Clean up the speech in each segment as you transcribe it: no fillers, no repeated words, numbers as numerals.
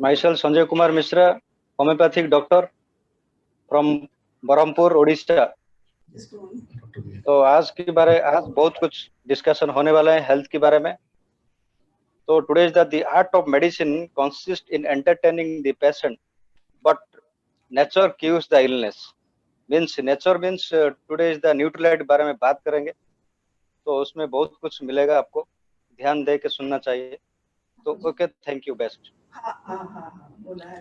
Myself Sanjay Kumar Mishra, homeopathic doctor from Barhampur Orissa. तो आज बहुत कुछ डिस्कशन होने वाला है हेल्थ के बारे में। तो today is the art of medicine consist in entertaining the patient but nature cures the illness. Nature means today is the Nutrilite बारे में बात करेंगे, तो उसमें बहुत कुछ मिलेगा, आपको ध्यान दे के सुनना चाहिए। तो ओके, थैंक यू, बेस्ट। बोला है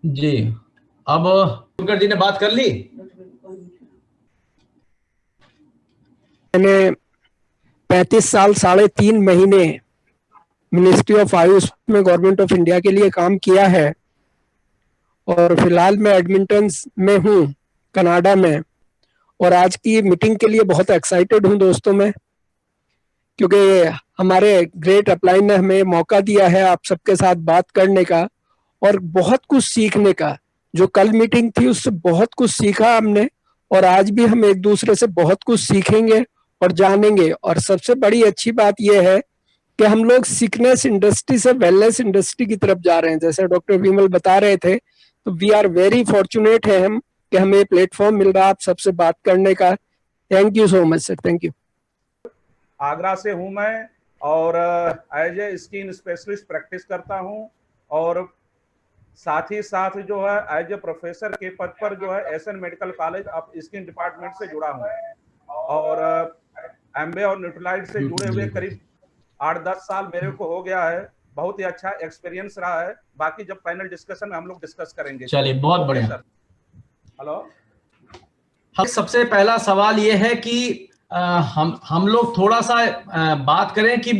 जी, अब शंकर जी ने बात कर ली। मैंने 35 साल 3.5 महीने मिनिस्ट्री ऑफ आयुष में गवर्नमेंट ऑफ इंडिया के लिए काम किया है और फिलहाल मैं एडमिंटन में हूँ, कनाडा में। और आज की मीटिंग के लिए बहुत एक्साइटेड हूँ दोस्तों मैं, क्योंकि हमारे ग्रेट अपलाइन ने हमें मौका दिया है आप सबके साथ बात करने का और बहुत कुछ सीखने का। जो कल मीटिंग थी उससे बहुत कुछ सीखा हमने और आज भी हम एक दूसरे से बहुत कुछ सीखेंगे और जानेंगे। और सबसे बड़ी अच्छी बात यह है कि हम लोग सिकनेस इंडस्ट्री से वेलनेस इंडस्ट्री की तरफ जा रहे हैं। जैसे डॉक्टर विमल बता रहे थे, तो वी आर वेरी फॉर्चुनेट है हम कि हमें प्लेटफॉर्म मिल रहा है आप सबसे बात करने का। Thank you so much sir, thank you. Agra से हूं मैं और as a skin specialist practice करता हूं और साथ ही साथ जो है एज ए प्रोफेसर के पद पर जो है S N medical college of skin department से जुड़ा हूं और एमबे और न्यूट्रलाइट से जुड़े हुए करीब 8-10 साल मेरे को हो गया है। बहुत ही अच्छा एक्सपीरियंस रहा है। बाकी जब पैनल डिस्कशन में हम लोग डिस्कस करेंगे। चलिए, बहुत बढ़िया। हेलो, सबसे पहला सवाल ये है कि हम लोग थोड़ा सा बात करें कि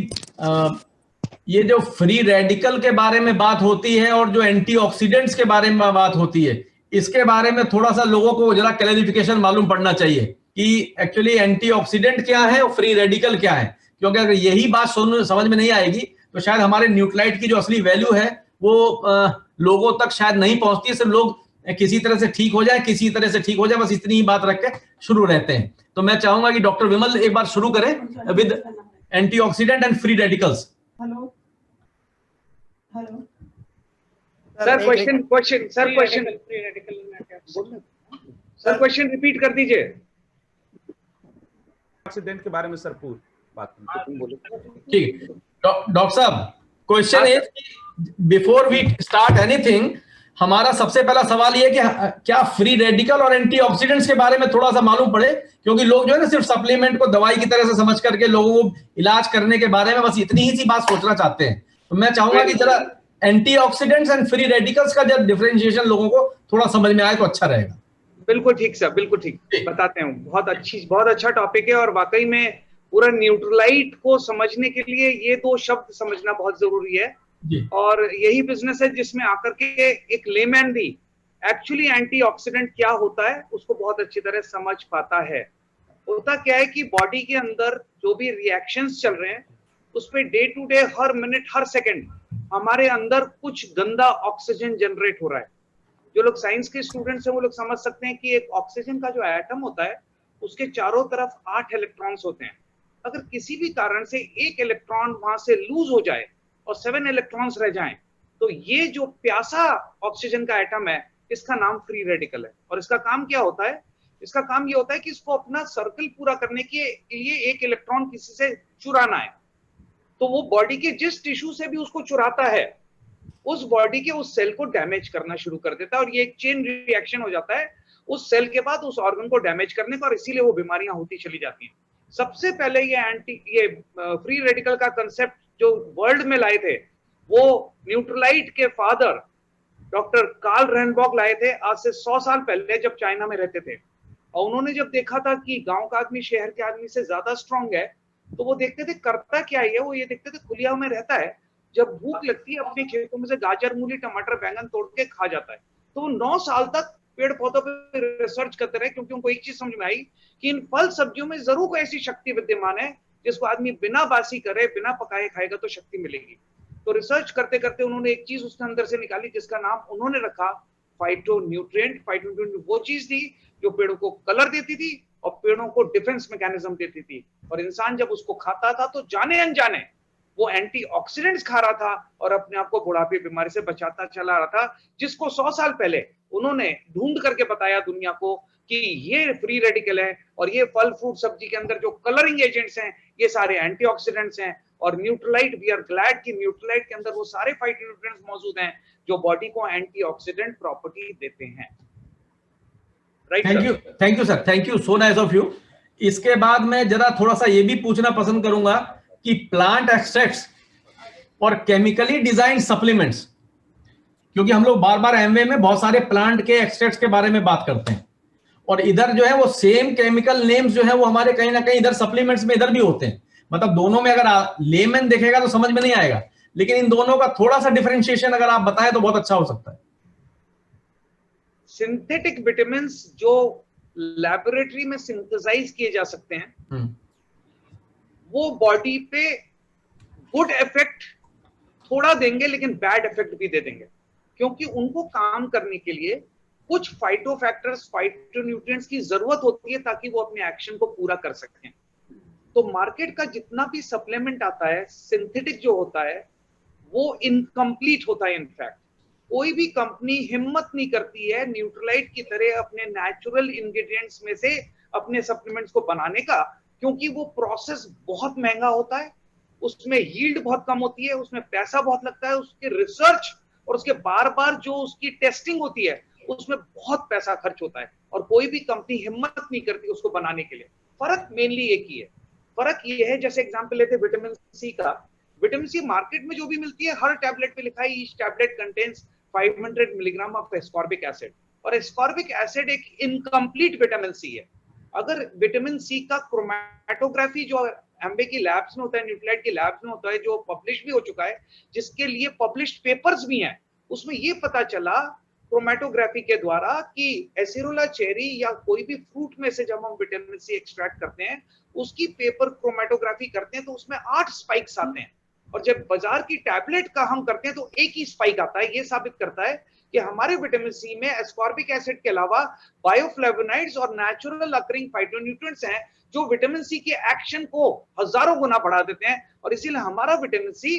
ये जो फ्री रेडिकल के बारे में बात होती है और जो एंटीऑक्सीडेंट्स के बारे में बात होती है, इसके बारे में थोड़ा सा लोगों को जरा क्लैरिफिकेशन मालूम पड़ना चाहिए कि एक्चुअली एंटीऑक्सीडेंट क्या है और फ्री रेडिकल क्या है। क्योंकि अगर यही बात समझ में नहीं आएगी तो शायद हमारे न्यूट्रलाइट की जो असली वैल्यू है वो लोगों तक शायद नहीं पहुंचती। सिर्फ लोग किसी तरह से ठीक हो जाए, किसी तरह से ठीक हो जाए, बस इतनी ही बात रख के शुरू रहते हैं। तो मैं चाहूंगा कि डॉक्टर विमल एक बार शुरू करें with antioxidant and free radicals. Hello hello sir, question repeat कर दीजिए। एक्सीडेंट के बारे में सर पूरी बात ठीक है डॉक्टर साहब, question is before we start anything, हमारा सबसे पहला सवाल ये कि क्या फ्री रेडिकल और एंटीऑक्सीडेंट्स के बारे में थोड़ा सा मालूम पड़े, क्योंकि लोग जो है ना सिर्फ सप्लीमेंट को दवाई की तरह से समझ करके लोगों को इलाज करने के बारे में बस इतनी ही सी बात सोचना चाहते हैं। तो मैं चाहूंगा कि जरा एंटीऑक्सीडेंट्स एंड फ्री रेडिकल्स का जब डिफरेंशिएशन लोगों को थोड़ा समझ में आए तो अच्छा रहेगा। बिल्कुल ठीक सर, बिल्कुल ठीक बताते हैं। बहुत अच्छा टॉपिक है और वाकई में पूरा न्यूट्रलाइट को समझने के लिए ये 2 शब्द समझना बहुत जरूरी है। और यही बिजनेस है जिसमें आकर के एक लेमैन भी एक्चुअली एंटीऑक्सीडेंट क्या होता है उसको बहुत अच्छी तरह समझ पाता है। होता क्या है कि बॉडी के अंदर जो भी रिएक्शंस चल रहे हैं उस पे डे टू डे, हर मिनट, हर सेकंड हमारे अंदर कुछ गंदा ऑक्सीजन जनरेट हो रहा है। जो लोग साइंस के स्टूडेंट्स हैं वो लोग समझ सकते हैं कि एक ऑक्सीजन का जो एटम होता है उसके चारों तरफ 8 इलेक्ट्रॉन्स होते हैं। अगर किसी भी कारण से एक इलेक्ट्रॉन वहां से लूज हो जाए और 7 इलेक्ट्रॉन्स रह जाएं, तो ये जो प्यासा ऑक्सीजन का एटम है इसका नाम फ्री रेडिकल है। और इसका काम क्या होता है? इसका काम ये होता है कि इसको अपना सर्कल पूरा करने के लिए एक इलेक्ट्रॉन किसी से चुराना है। तो वो बॉडी के जिस टिश्यू से भी उसको चुराता है उस बॉडी के उस सेल को डैमेज करना शुरू कर देता है और ये एक चेन रिएक्शन हो जाता है उस सेल के बाद उस ऑर्गन को डैमेज करने का, और इसीलिए वो बीमारियां होती चली जाती हैं। सबसे पहले ये फ्री रेडिकल का कंसेप्ट जो वर्ल्ड में लाए थे वो न्यूट्रलाइट के फादर डॉक्टर कार्ल रेनबॉग लाए थे आज से 100 साल पहले, जब चाइना में रहते थे। और उन्होंने जब देखा था कि गांव का आदमी शहर के आदमी से ज्यादा स्ट्रांग है तो वो देखते थे करता क्या है, वो ये देखते थे खुलिया में रहता है, जब भूख लगती है अपने खेतों में से गाजर, मूली, टमाटर, बैंगन तोड़ के खा जाता है। तो वो 9 साल तक पेड़ पौधों पर रिसर्च करते रहे, क्योंकि उनको एक चीज समझ में आई कि इन फल सब्जियों में जरूर कोई ऐसी शक्ति विद्यमान है जिसको आदमी बिना बासी करे, बिना पकाए खाएगा तो शक्ति मिलेगी। तो रिसर्च करते करते उन्होंने एक चीज उसके अंदर से निकाली जिसका नाम उन्होंने रखा फाइटोन्यूट्रिएंट। फाइटोन्यूट्रिएंट वो चीज थी जो पेड़ों को कलर देती थी और पेड़ों को डिफेंस मैकेनिज्म देती थी। और इंसान जब उसको खाता था तो जाने अनजाने वो एंटीऑक्सीडेंट्स खा रहा था और अपने आप को बुढ़ापे बीमारी से बचाता चला रहा था, जिसको 100 साल पहले उन्होंने ढूंढ करके बताया दुनिया को कि ये फ्री रेडिकल है और ये फल फ्रूट सब्जी के अंदर जो कलरिंग एजेंट्स हैं ये सारे एंटीऑक्सीडेंट्स हैं। और न्यूट्रलाइट, वी आर ग्लैड कि न्यूट्रलाइट के अंदर वो सारे फाइटोन्यूट्रिएंट्स मौजूद हैं जो बॉडी को एंटीऑक्सीडेंट प्रॉपर्टी देते हैं। Thank you sir, thank you, so nice of you. इसके बाद मैं जरा थोड़ा सा ये भी पूछना पसंद करूंगा कि प्लांट एक्सट्रैक्ट्स और केमिकली डिजाइन सप्लीमेंट्स, क्योंकि हम लोग बार बार एमवे में बहुत सारे प्लांट के एक्सट्रैक्ट्स के बारे में बात करते हैं और इधर जो है वो सेम केमिकल नेम्स जो है वो हमारे कहीं ना कहीं इधर सप्लीमेंट्स में इधर भी होते हैं। मतलब दोनों में अगर लेमैन देखेगा तो समझ में नहीं आएगा, लेकिन इन दोनों का थोड़ा सा डिफरेंशिएशन अगर आप बताएं तो बहुत अच्छा हो सकता है। सिंथेटिक विटामिन जो लैबोरेटरी में सिंथेसाइज किए जा सकते हैं वो बॉडी पे गुड इफेक्ट थोड़ा देंगे लेकिन बैड इफेक्ट भी दे देंगे, क्योंकि उनको काम करने के लिए कुछ फाइटोफैक्टर्स, फाइटोन्यूट्रिएंट्स की जरूरत होती है ताकि वो अपने एक्शन को पूरा कर सकें। तो मार्केट का जितना भी सप्लीमेंट आता है सिंथेटिक जो होता है वो इनकम्प्लीट होता है। इनफैक्ट कोई भी कंपनी हिम्मत नहीं करती है न्यूट्रलाइट की तरह अपने नेचुरल इंग्रेडिएंट्स में से अपने सप्लीमेंट्स को बनाने का, क्योंकि वो प्रोसेस बहुत महंगा होता है, उसमें यील्ड बहुत कम होती है, उसमें पैसा बहुत लगता है, उसके रिसर्च और उसके बार बार जो उसकी टेस्टिंग होती है उसमें बहुत पैसा खर्च होता है और कोई भी कंपनी हिम्मत नहीं करती उसको बनाने के लिए। फर्क मेनली एक ही है, फर्क ये है, जैसे एग्जांपल लेते विटामिन सी का। विटामिन सी मार्केट में जो भी मिलती है हर टैबलेट पे लिखा है each tablet contains 500 milligram of ascorbic acid, और एस्कॉर्बिक एसिड एक इनकम्प्लीट विटामिन सी है। अगर विटामिन सी का क्रोमैटोग्राफी जो एम्बे की लैब्स में होता है, न्यूक्लियाइड की लैब्स में होता है, जो पब्लिश भी हो चुका है, जिसके लिए पब्लिश्ड पेपर्स भी हैं, उसमें ये पता चला क्रोमैटोग्राफी के द्वारा कि एसिरोला चेरी या कोई भी फ्रूट में से जब हम विटामिन सी एक्सट्रैक्ट करते हैं उसकी पेपर क्रोमैटोग्राफी करते हैं तो उसमें 8 स्पाइक्स आते हैं, और जब बाजार की टैबलेट का हम करते हैं तो एक ही स्पाइक आता है। ये साबित करता है कि हमारे विटामिन सी में एस्कॉर्बिक एसिड के अलावा बायोफ्लेवोनॉइड्स और नेचुरल अकरिंग फाइटोन्यूट्रिएंट्स हैं जो विटामिन सी के एक्शन को हजारों गुना बढ़ा देते हैं, और इसीलिए हमारा विटामिन सी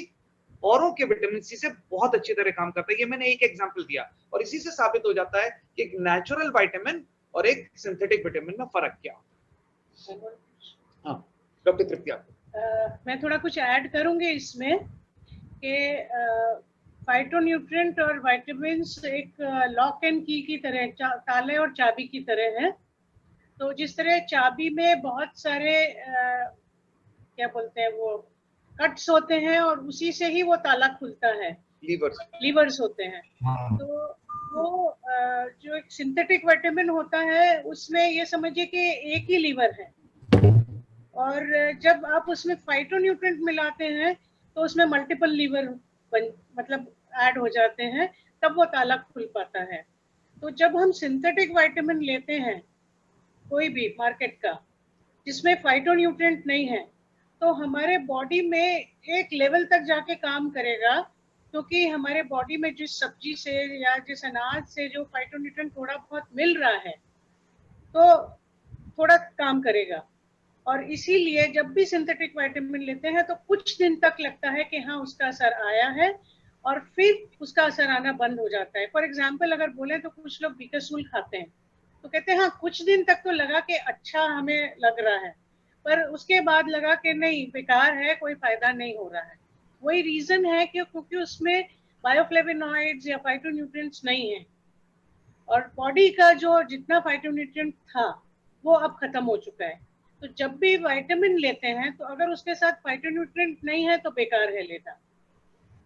औरों के विटामिन सी से बहुत अच्छी तरह काम करता है। ये मैंने एक एग्जांपल दिया और इसी से साबित हो जाता है कि एक नेचुरल विटामिन और एक सिंथेटिक विटामिन में फर्क क्या। हाँ डॉक्टर तृप्ति, मैं थोड़ा कुछ ऐड करूंगी इसमें कि फाइटोन्यूट्रिएंट और विटामिन्स एक लॉक एंड की तरह, ताले और चाबी की तरह है। तो जिस तरह चाबी में बहुत सारे क्या बोलते हैं वो कट्स होते हैं और उसी से ही वो ताला खुलता है, लीवर्स होते हैं। तो वो जो एक सिंथेटिक विटामिन होता है उसमें ये समझिए कि एक ही लीवर है, और जब आप उसमें फाइटोन्यूट्रिएंट मिलाते हैं तो उसमें मल्टीपल लीवर मतलब ऐड हो जाते हैं, तब वो ताला खुल पाता है। तो जब हम सिंथेटिक विटामिन लेते हैं कोई भी मार्केट का जिसमें फाइटोन्यूट्रिएंट नहीं है, तो हमारे बॉडी में एक लेवल तक जाके काम करेगा, क्योंकि हमारे बॉडी में जिस सब्जी से या जिस अनाज से जो फाइटोन्यूट्रिएंट थोड़ा बहुत मिल रहा है तो थोड़ा काम करेगा। और इसीलिए जब भी सिंथेटिक विटामिन लेते हैं तो कुछ दिन तक लगता है कि हाँ उसका असर आया है, और फिर उसका असर आना बंद हो जाता है। फॉर एग्जाम्पल अगर बोले तो कुछ लोग बीकासूल खाते हैं तो कहते हैं हाँ कुछ दिन तक तो लगा कि अच्छा हमें लग रहा है, पर उसके बाद लगा कि नहीं बेकार है, कोई फायदा नहीं हो रहा है। वही रीजन है कि क्योंकि उसमें बायोफ्लेवोनॉइड्स या फाइटोन्यूट्रिएंट्स नहीं है, और बॉडी का जो जितना फाइटोन्यूट्रिएंट था वो अब खत्म हो चुका है। तो जब भी विटामिन लेते हैं तो अगर उसके साथ फाइटोन्यूट्रिएंट नहीं है तो बेकार है लेना।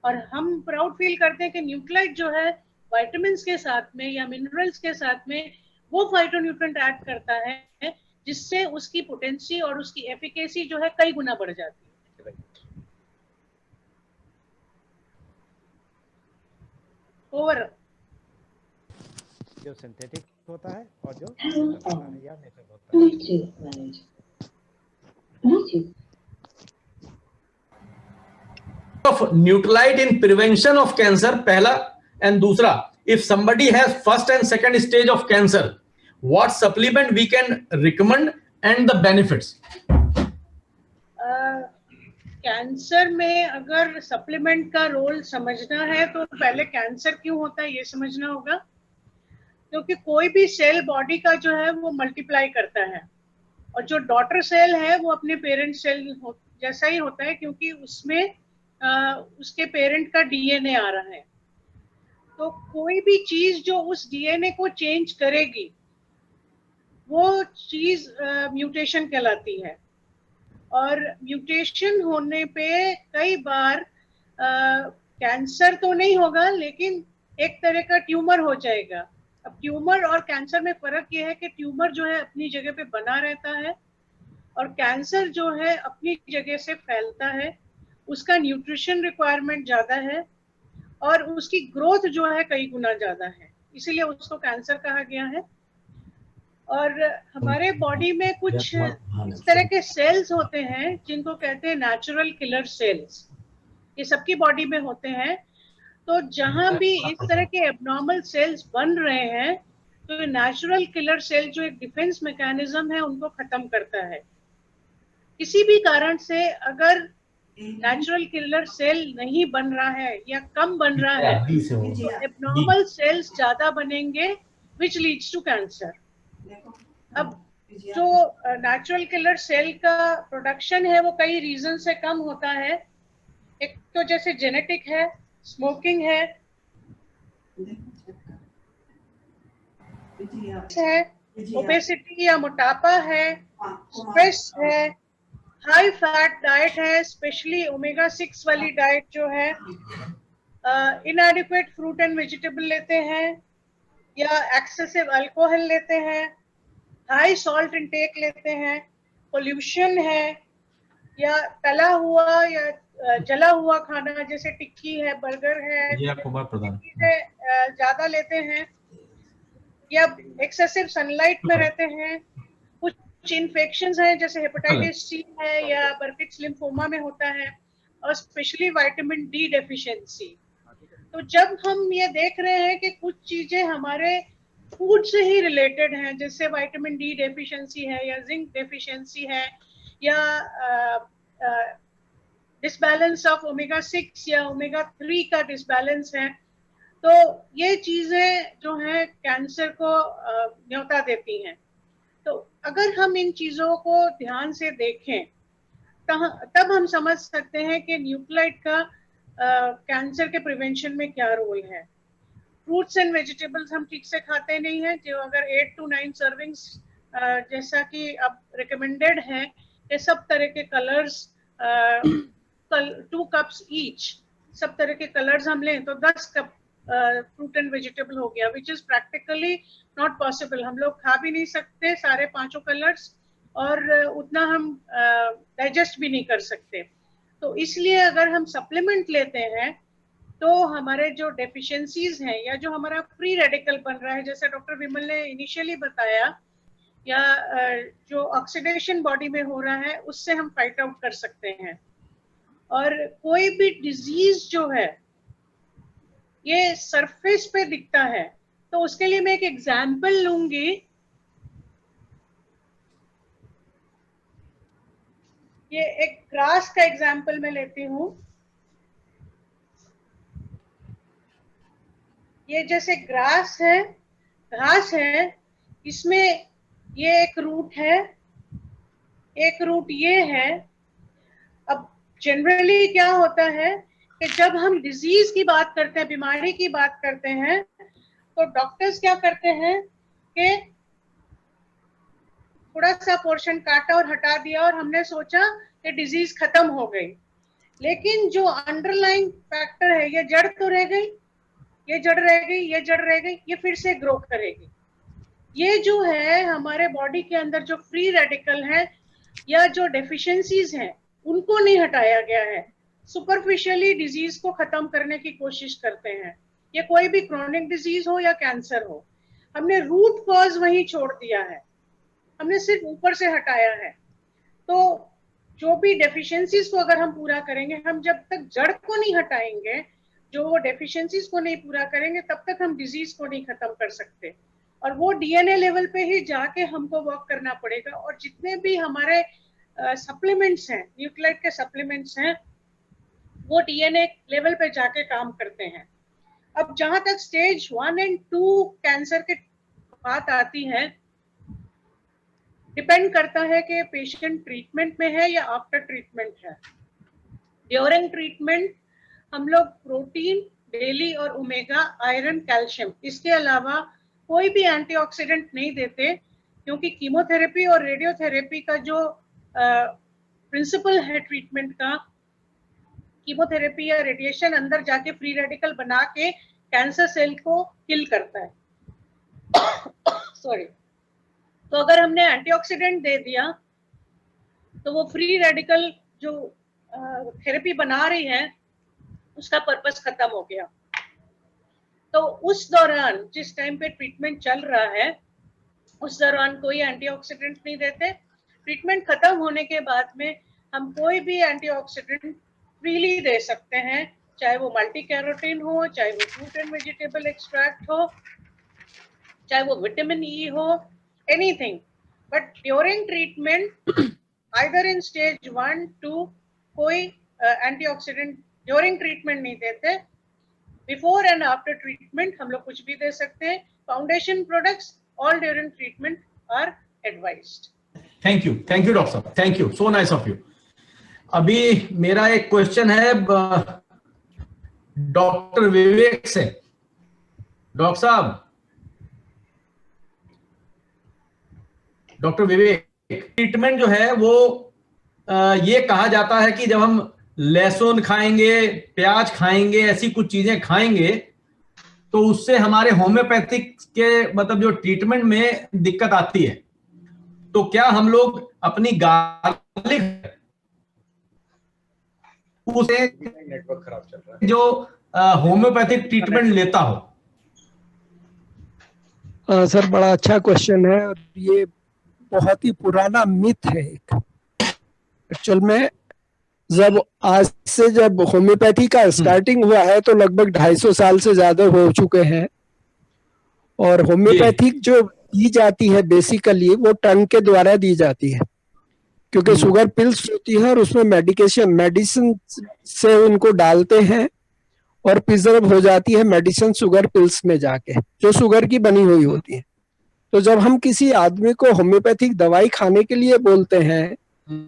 और हम प्राउड फील करते हैं कि न्यूक्लियाइड जो है विटामिन्स के साथ में या मिनरल्स के साथ में वो फाइटोन्यूट्रिएंट ऐड करता है, जिससे उसकी पोटेंसी और उसकी एफिकेसी जो है कई गुना बढ़ जाती है। ओवर जो सिंथेटिक होता है और जो या नेचुरल होता है। of Nutrilite in prevention of cancer पहला, and दूसरा if somebody has first and second stage of cancer what supplement we can recommend and the benefits। Cancer में अगर सप्लीमेंट का रोल समझना है तो पहले कैंसर क्यों होता है ये समझना होगा, क्योंकि कोई भी सेल बॉडी का जो है वो मल्टीप्लाई करता है, और जो डॉटर सेल है वो अपने पेरेंट सेल जैसा ही होता है, क्योंकि उसमें उसके पेरेंट का डीएनए आ रहा है। तो कोई भी चीज जो उस डीएनए को चेंज करेगी वो चीज म्यूटेशन कहलाती है, और म्यूटेशन होने पे कई बार कैंसर तो नहीं होगा लेकिन एक तरह का ट्यूमर हो जाएगा। अब ट्यूमर और कैंसर में फर्क ये है कि ट्यूमर जो है अपनी जगह पे बना रहता है और कैंसर जो है अपनी जगह से फैलता है, उसका न्यूट्रिशन रिक्वायरमेंट ज्यादा है और उसकी ग्रोथ जो है कई गुना ज्यादा है, इसीलिए उसको कैंसर कहा गया है। और हमारे बॉडी में कुछ इस तरह के सेल्स होते हैं जिनको कहते हैं नेचुरल किलर सेल्स, ये सबकी बॉडी में होते हैं। तो जहां भी इस तरह के एबनॉर्मल सेल्स बन रहे हैं तो ये नेचुरल किलर सेल जो एक डिफेंस मैकेनिज्म है उनको खत्म करता है। किसी भी कारण से अगर नेचुरल किलर सेल नहीं बन रहा है या कम बन रहा है तो एबनॉर्मल सेल्स ज्यादा बनेंगे विच लीड्स टू कैंसर। अब जो नेचुरल किलर सेल का प्रोडक्शन है वो कई रीजन से कम होता है। एक तो जैसे जेनेटिक है, स्मोकिंग है, ओबेसिटी या मोटापा है, स्ट्रेस है, हाई फैट डाइट है, स्पेशली ओमेगा 6 वाली डाइट जो है, इनएडिक्वेट फ्रूट एंड वेजिटेबल लेते हैं या एक्सेसिव अल्कोहल लेते हैं, हाई सॉल्ट इंटेक लेते हैं, पोल्यूशन है या तला हुआ या जला हुआ खाना जैसे टिक्की है, बर्गर है, चीजें ज्यादा लेते हैं, या एक्सेसिव सनलाइट में रहते हैं, कुछ इन्फेक्शंस हैं जैसे हेपेटाइटिस सी है या बर्किट्स लिम्फोमा में होता है, और स्पेशली विटामिन डी डेफिशिएंसी। तो जब हम ये देख रहे हैं कि कुछ चीजें हमारे फूड से ही रिलेटेड हैं, जैसे विटामिन डी डेफिशिएंसी है या जिंक डेफिशिएंसी है या डिसबैलेंस ऑफ ओमेगा 6 या ओमेगा 3 का डिसबैलेंस है, तो ये चीजें जो हैं कैंसर को न्योता देती हैं। तो अगर हम इन चीजों को ध्यान से देखें तब हम समझ सकते हैं कि न्यूक्लियोटाइड का कैंसर के प्रिवेंशन में क्या रोल है। फ्रूट्स एंड वेजिटेबल्स हम ठीक से खाते नहीं हैं, जो अगर 8 to 9 सर्विंग्स जैसा कि अब रिकमेंडेड है कि सब तरह के कलर्स 2 कप्स ईच, सब तरह के कलर्स हम लें तो 10 कप फ्रूट एंड वेजिटेबल हो गया, which is practically not possible. हम लोग खा भी नहीं सकते सारे 5 कलर्स और उतना हम डाइजेस्ट भी नहीं कर सकते। तो इसलिए अगर हम सप्लीमेंट लेते हैं तो हमारे जो डेफिशिएंसीज हैं या जो हमारा फ्री रेडिकल बन रहा है, जैसे डॉक्टर विमल ने इनिशियली बताया, या जो ऑक्सीडेशन बॉडी में हो रहा है उससे हम फाइट आउट कर सकते हैं। और कोई भी डिजीज जो है ये सरफेस पे दिखता है, तो उसके लिए मैं एक एग्जाम्पल लूंगी। ये एक ग्रास का एग्जाम्पल मैं लेती हूँ। ये जैसे ग्रास है, घास है, इसमें ये एक रूट है, एक रूट ये है। अब जनरली क्या होता है कि जब हम डिजीज की बात करते हैं, बीमारी की बात करते हैं, तो डॉक्टर्स क्या करते हैं कि थोड़ा सा पोर्शन काटा और हटा दिया और हमने सोचा कि डिजीज खत्म हो गई, लेकिन जो अंडरलाइंग फैक्टर है, ये जड़ तो रह गई, ये जड़ रह गई, ये जड़ रह गई, ये फिर से ग्रो करेगी। ये जो है हमारे बॉडी के अंदर जो फ्री रेडिकल है या जो डेफिशिएंसीज हैं उनको नहीं हटाया गया है, सुपरफिशियली डिजीज को खत्म करने की कोशिश करते हैं। ये कोई भी क्रोनिक डिजीज हो या कैंसर हो, हमने रूट कॉज वहीं छोड़ दिया है, हमने सिर्फ ऊपर से हटाया है। तो जो भी डेफिशिएंसीज को अगर हम पूरा करेंगे, हम जब तक जड़ को नहीं हटाएंगे, जो वो डेफिशिएंसीज को नहीं पूरा करेंगे, तब तक हम डिजीज को नहीं खत्म कर सकते। और वो डीएनए लेवल पे ही जाके हमको वर्क करना पड़ेगा। और जितने भी हमारे सप्लीमेंट्स हैं, न्यूक्लियोटाइड के सप्लीमेंट्स हैं, वो डीएनए लेवल पे जाके काम करते हैं। अब जहां तक स्टेज 1 एंड 2 कैंसर की बात आती है, डिपेंड करता है कि पेशेंट ट्रीटमेंट में है या आफ्टर ट्रीटमेंट है। ड्यूरिंग ट्रीटमेंट हम लोग प्रोटीन डेली और ओमेगा, आयरन, कैल्शियम, इसके अलावा कोई भी एंटीऑक्सीडेंट नहीं देते, क्योंकि कीमोथेरेपी और रेडियोथेरेपी का जो प्रिंसिपल है ट्रीटमेंट का, कीमोथेरेपी या रेडिएशन अंदर जाके फ्री रेडिकल बना के कैंसर सेल को किल करता है। सॉरी। तो अगर हमने एंटीऑक्सीडेंट दे दिया तो वो फ्री रेडिकल जो थेरेपी बना रही है उसका पर्पस खत्म हो गया। तो उस दौरान जिस टाइम पे ट्रीटमेंट चल रहा है उस दौरान कोई एंटीऑक्सीडेंट नहीं देते। ट्रीटमेंट खत्म होने के बाद में हम कोई भी एंटीऑक्सीडेंट फ्रीली दे सकते हैं, चाहे वो मल्टी कैरोटीन हो, चाहे वो फ्रूट एंड वेजिटेबल एक्सट्रैक्ट हो, चाहे वो विटामिन ई हो, anything. But during treatment either in stage 1, 2 कोई एंटीऑक्सीडेंट ड्यूरिंग ट्रीटमेंट नहीं देते। बिफोर एंड आफ्टर ट्रीटमेंट हम लोग कुछ भी दे सकते हैं। Foundation products all during treatment are advised. Thank you doctor साहब, thank you, so nice of you. अभी मेरा एक क्वेश्चन है डॉक्टर विवेक से। डॉक्टर साहब, डॉक्टर विवेक, ट्रीटमेंट जो है वो ये कहा जाता है कि जब हम लहसुन खाएंगे, प्याज खाएंगे, ऐसी कुछ चीजें खाएंगे तो उससे हमारे होम्योपैथिक के मतलब जो ट्रीटमेंट में दिक्कत आती है। तो क्या हम लोग अपनी गार्लिक उसे नेटवर्क खराब चल रहा है जो होम्योपैथिक ट्रीटमेंट लेता हो? सर बड़ा अच्छा क्वेश्चन है और ये बहुत ही पुराना मिथ है। एक्चुअल में जब होम्योपैथी का स्टार्टिंग हुआ है तो लगभग 250 साल से ज्यादा हो चुके हैं। और होम्योपैथिक जो दी जाती है बेसिकली वो टंग के द्वारा दी जाती है, क्योंकि शुगर पिल्स होती है और उसमें मेडिसिन से उनको डालते हैं और प्रिजर्व हो जाती है मेडिसिन शुगर पिल्स में जाके, जो शुगर की बनी हुई होती है। तो जब हम किसी आदमी को होम्योपैथिक दवाई खाने के लिए बोलते हैं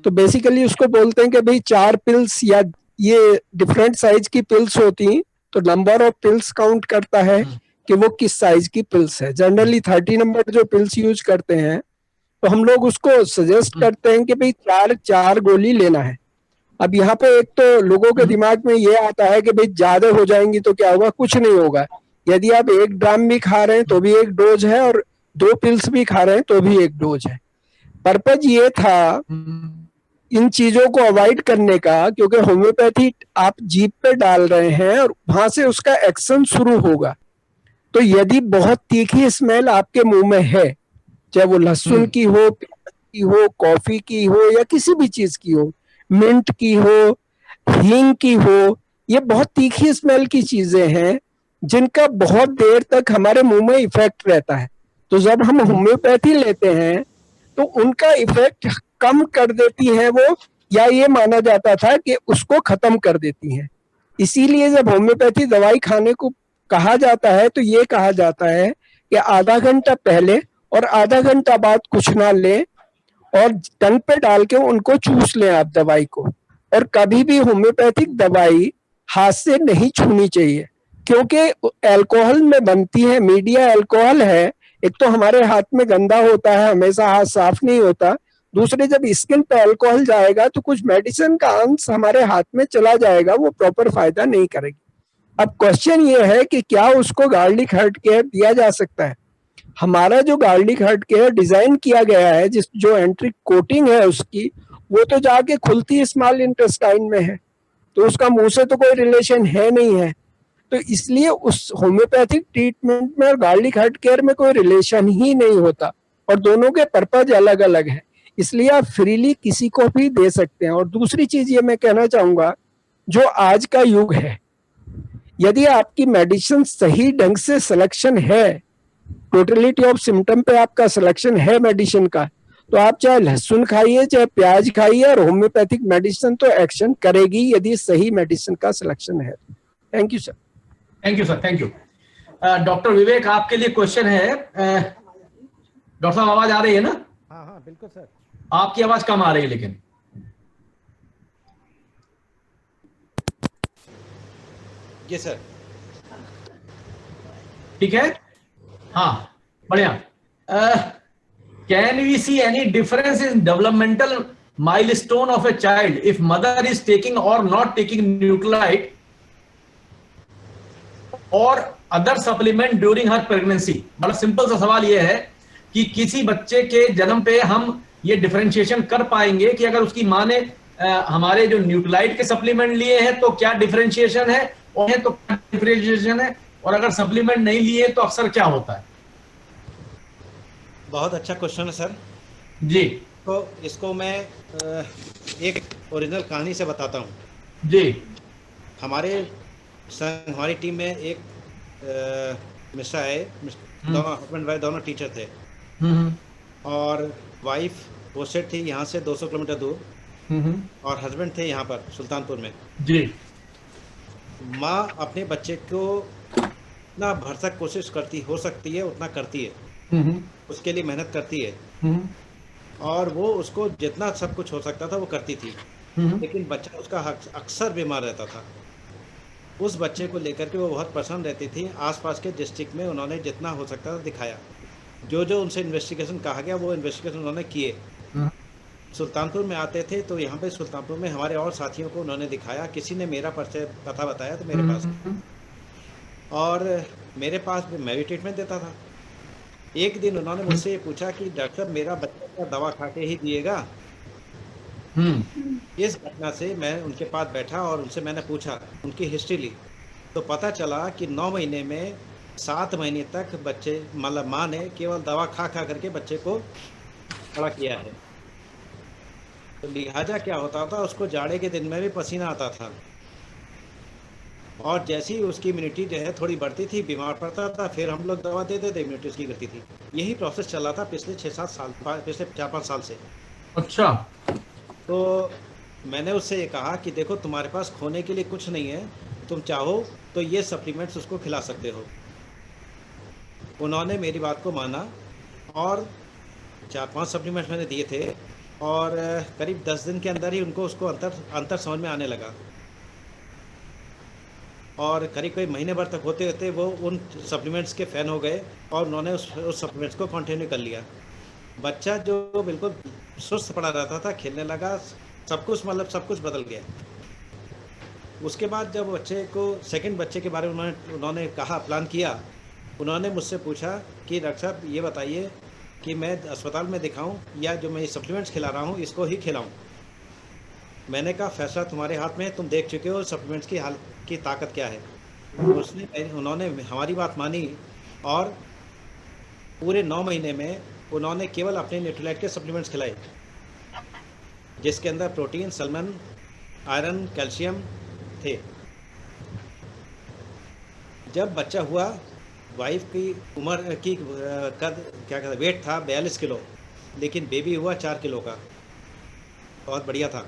तो बेसिकली उसको बोलते हैं कि भाई 4 पिल्स या ये डिफरेंट साइज की पिल्स होती, तो नंबर ऑफ पिल्स काउंट करता है कि वो किस साइज की पिल्स है। जनरली 30 नंबर जो पिल्स यूज करते हैं तो हम लोग उसको सजेस्ट करते हैं कि भाई 4 गोली लेना है। अब यहाँ पे एक तो लोगों के दिमाग में ये आता है कि भाई ज्यादा हो जाएंगी तो क्या होगा, कुछ नहीं होगा। यदि आप 1 ग्राम भी खा रहे हैं तो भी 1 डोज है और 2 पिल्स भी खा रहे हैं तो भी 1 डोज है। पर्पज ये था इन चीजों को अवॉइड करने का, क्योंकि होम्योपैथी आप जीभ पे डाल रहे हैं और वहां से उसका एक्शन शुरू होगा। तो यदि बहुत तीखी स्मेल आपके मुंह में है, चाहे वो लहसुन की हो, प्याज की हो, कॉफी की हो या किसी भी चीज की हो, मिंट की हो, हींग की हो, ये बहुत तीखी स्मेल की चीजें हैं जिनका बहुत देर तक हमारे मुंह में इफेक्ट रहता है। तो जब हम होम्योपैथी लेते हैं तो उनका इफेक्ट कम कर देती है वो, या ये माना जाता था कि उसको खत्म कर देती है। इसीलिए जब होम्योपैथी दवाई खाने को कहा जाता है तो ये कहा जाता है कि आधा घंटा पहले और आधा घंटा बाद कुछ ना लें और टंग पे डाल के उनको चूस लें आप दवाई को। और कभी भी होम्योपैथिक दवाई हाथ से नहीं छूनी चाहिए, क्योंकि अल्कोहल में बनती है, मीडिया अल्कोहल है। एक तो हमारे हाथ में गंदा होता है, हमेशा हाथ साफ नहीं होता। दूसरे, जब स्किन पे अल्कोहल जाएगा तो कुछ मेडिसिन का अंश हमारे हाथ में चला जाएगा, वो प्रॉपर फायदा नहीं करेगी। अब क्वेश्चन ये है कि क्या उसको गार्लिक हर्ट केयर दिया जा सकता है। हमारा जो गार्लिक हर्ट केयर डिजाइन किया गया है, जो एंट्री कोटिंग है उसकी, वो तो जाके खुलती स्मॉल इंटेस्टाइन में है, तो उसका मुंह से तो कोई रिलेशन है नहीं है। तो इसलिए उस होम्योपैथिक ट्रीटमेंट में और गार्लिक हर्ट केयर में कोई रिलेशन ही नहीं होता, और दोनों के पर्पज अलग अलग है। इसलिए आप फ्रीली किसी को भी दे सकते हैं। और दूसरी चीज ये मैं कहना चाहूंगा, जो आज का युग है, यदि आपकी मेडिसिन सही ढंग से सिलेक्शन है, टोटलिटी ऑफ सिम्टम पे आपका सिलेक्शन है मेडिसिन का, तो आप चाहे लहसुन खाइए चाहे प्याज खाइए, और होम्योपैथिक मेडिसिन तो एक्शन करेगी यदि सही मेडिसिन का सिलेक्शन है। Thank you sir. Thank you sir, thank you. Doctor Vivek, आपके लिए क्वेश्चन है। डॉक्टर साहब आवाज आ रही है ना? हाँ हाँ बिल्कुल सर। आपकी आवाज कम आ रही है लेकिन। जी सर। ठीक है, हाँ बढ़िया। Can we see any difference in developmental milestone of a child if mother is taking और नॉट टेकिंग न्यूक्लियोटाइड और other supplement during her pregnancy? बड़ा सिंपल सा सवाल यह है कि किसी बच्चे के जन्म पे हम ये डिफरेंशिएशन कर पाएंगे कि अगर उसकी माँ ने हमारे जो न्यूक्लियोटाइड के सप्लीमेंट लिए हैं तो क्या डिफरेंशिएशन है, और है तो क्या डिफरेंशिएशन है, और अगर सप्लीमेंट नहीं लिए तो अक्सर क्या होता है? बहुत अच्छा क्वेश्चन है सर जी। तो इसको मैं एक ओरिजिनल कहानी से बताता हूँ जी। हमारी टीम में एक मिस्टर है, दोनों हस्बैंड वाइफ दोनों टीचर थे, और वाइफ पोस्टेड थी यहाँ से 200 किलोमीटर दूर, और हस्बैंड थे यहाँ पर सुल्तानपुर में। जी। माँ अपने बच्चे को इतना भरसक कोशिश करती हो सकती है उतना करती है, उसके लिए मेहनत करती है, और वो उसको जितना सब कुछ हो सकता था वो करती थी, लेकिन बच्चा उसका अक्सर बीमार रहता था। उस बच्चे को लेकर के वो बहुत परेशान रहती थी। आसपास के डिस्ट्रिक्ट में उन्होंने जितना हो सकता था दिखाया, जो जो उनसे इन्वेस्टिगेशन कहा गया वो इन्वेस्टिगेशन उन्होंने किए। सुल्तानपुर में आते थे तो यहाँ पे सुल्तानपुर में हमारे और साथियों को उन्होंने दिखाया। किसी ने मेरा पता बताया तो मेरे पास, और मेरे पास भी मैं भी ट्रीटमेंट देता था। एक दिन उन्होंने मुझसे ये पूछा कि डॉक्टर साहब मेरा बच्चा का दवा खा के ही दिएगा? इस घटना से मैं उनके पास बैठा और उनसे मैंने पूछा, उनकी हिस्ट्री ली, तो पता चला कि 9 महीने में 7 महीने तक बच्चे मतलब माँ ने केवल दवा खा खा करके बच्चे को बड़ा किया है। तो लिहाजा क्या होता था, उसको जाड़े के दिन में भी पसीना आता था, और जैसे ही उसकी इम्यूनिटी जो है थोड़ी बढ़ती थी, बीमार पड़ता था, फिर हम लोग दवा देते थे, इम्यूनिटी उसकी गिरती थी। यही प्रोसेस चला था पिछले 6-7 साल, पिछले 4-5 साल से। अच्छा। तो मैंने उससे ये कहा कि देखो तुम्हारे पास खोने के लिए कुछ नहीं है, तुम चाहो तो ये सप्लीमेंट्स उसको खिला सकते हो। उन्होंने मेरी बात को माना और 4-5 सप्लीमेंट्स मैंने दिए थे, और करीब 10 दिन के अंदर ही उनको उसको अंतर समझ में आने लगा, और करीब महीने भर तक होते होते वो उन सप्लीमेंट्स के फ़ैन हो गए, और उन्होंने उस सप्लीमेंट्स को कंटिन्यू कर लिया। बच्चा जो बिल्कुल सुस्त पड़ा रहता था खेलने लगा, सब कुछ मतलब सब कुछ बदल गया। उसके बाद जब बच्चे को सेकंड बच्चे के बारे में उन्होंने कहा, प्लान किया, उन्होंने मुझसे पूछा कि डॉक्टर साहब ये बताइए कि मैं अस्पताल में दिखाऊं या जो मैं ये सप्लीमेंट्स खिला रहा हूं इसको ही खिलाऊं? मैंने कहा फैसला तुम्हारे हाथ में है, तुम देख चुके हो सप्लीमेंट्स की ताकत क्या है। उन्होंने हमारी बात मानी, और पूरे 9 महीने में उन्होंने केवल अपने न्यूट्रिलाइट के सप्लीमेंट्स खिलाए, जिसके अंदर प्रोटीन, सल्मन, आयरन, कैल्शियम थे। जब बच्चा हुआ, वाइफ की उम्र की कद क्या कहते वेट था 42 किलो, लेकिन बेबी हुआ 4 किलो का। बहुत बढ़िया था।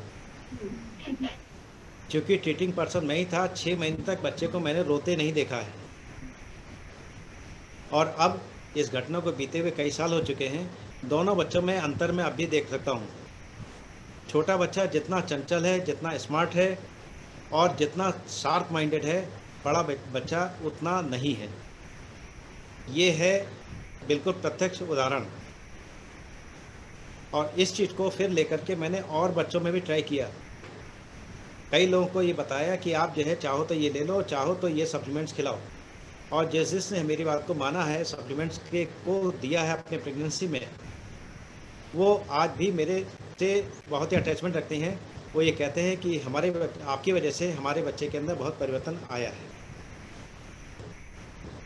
क्योंकि ट्रीटिंग पर्सन मैं ही था, 6 महीने तक बच्चे को मैंने रोते नहीं देखा है। और अब इस घटना को बीते हुए कई साल हो चुके हैं, दोनों बच्चों में अंतर मैं अब भी देख सकता हूँ। छोटा बच्चा जितना चंचल है, जितना स्मार्ट है और जितना शार्प माइंडेड है, बड़ा बच्चा उतना नहीं है। ये है बिल्कुल प्रत्यक्ष उदाहरण। और इस चीज़ को फिर लेकर के मैंने और बच्चों में भी ट्राई किया। कई लोगों को ये बताया कि आप जो है चाहो तो ये ले लो, चाहो तो ये सप्लीमेंट्स खिलाओ। और जिसने मेरी बात को माना है, सप्लीमेंट्स के को दिया है अपने प्रेगनेंसी में, वो आज भी मेरे से बहुत ही अटैचमेंट रखते हैं। वो ये कहते हैं कि आपकी वजह से हमारे बच्चे के अंदर बहुत परिवर्तन आया है।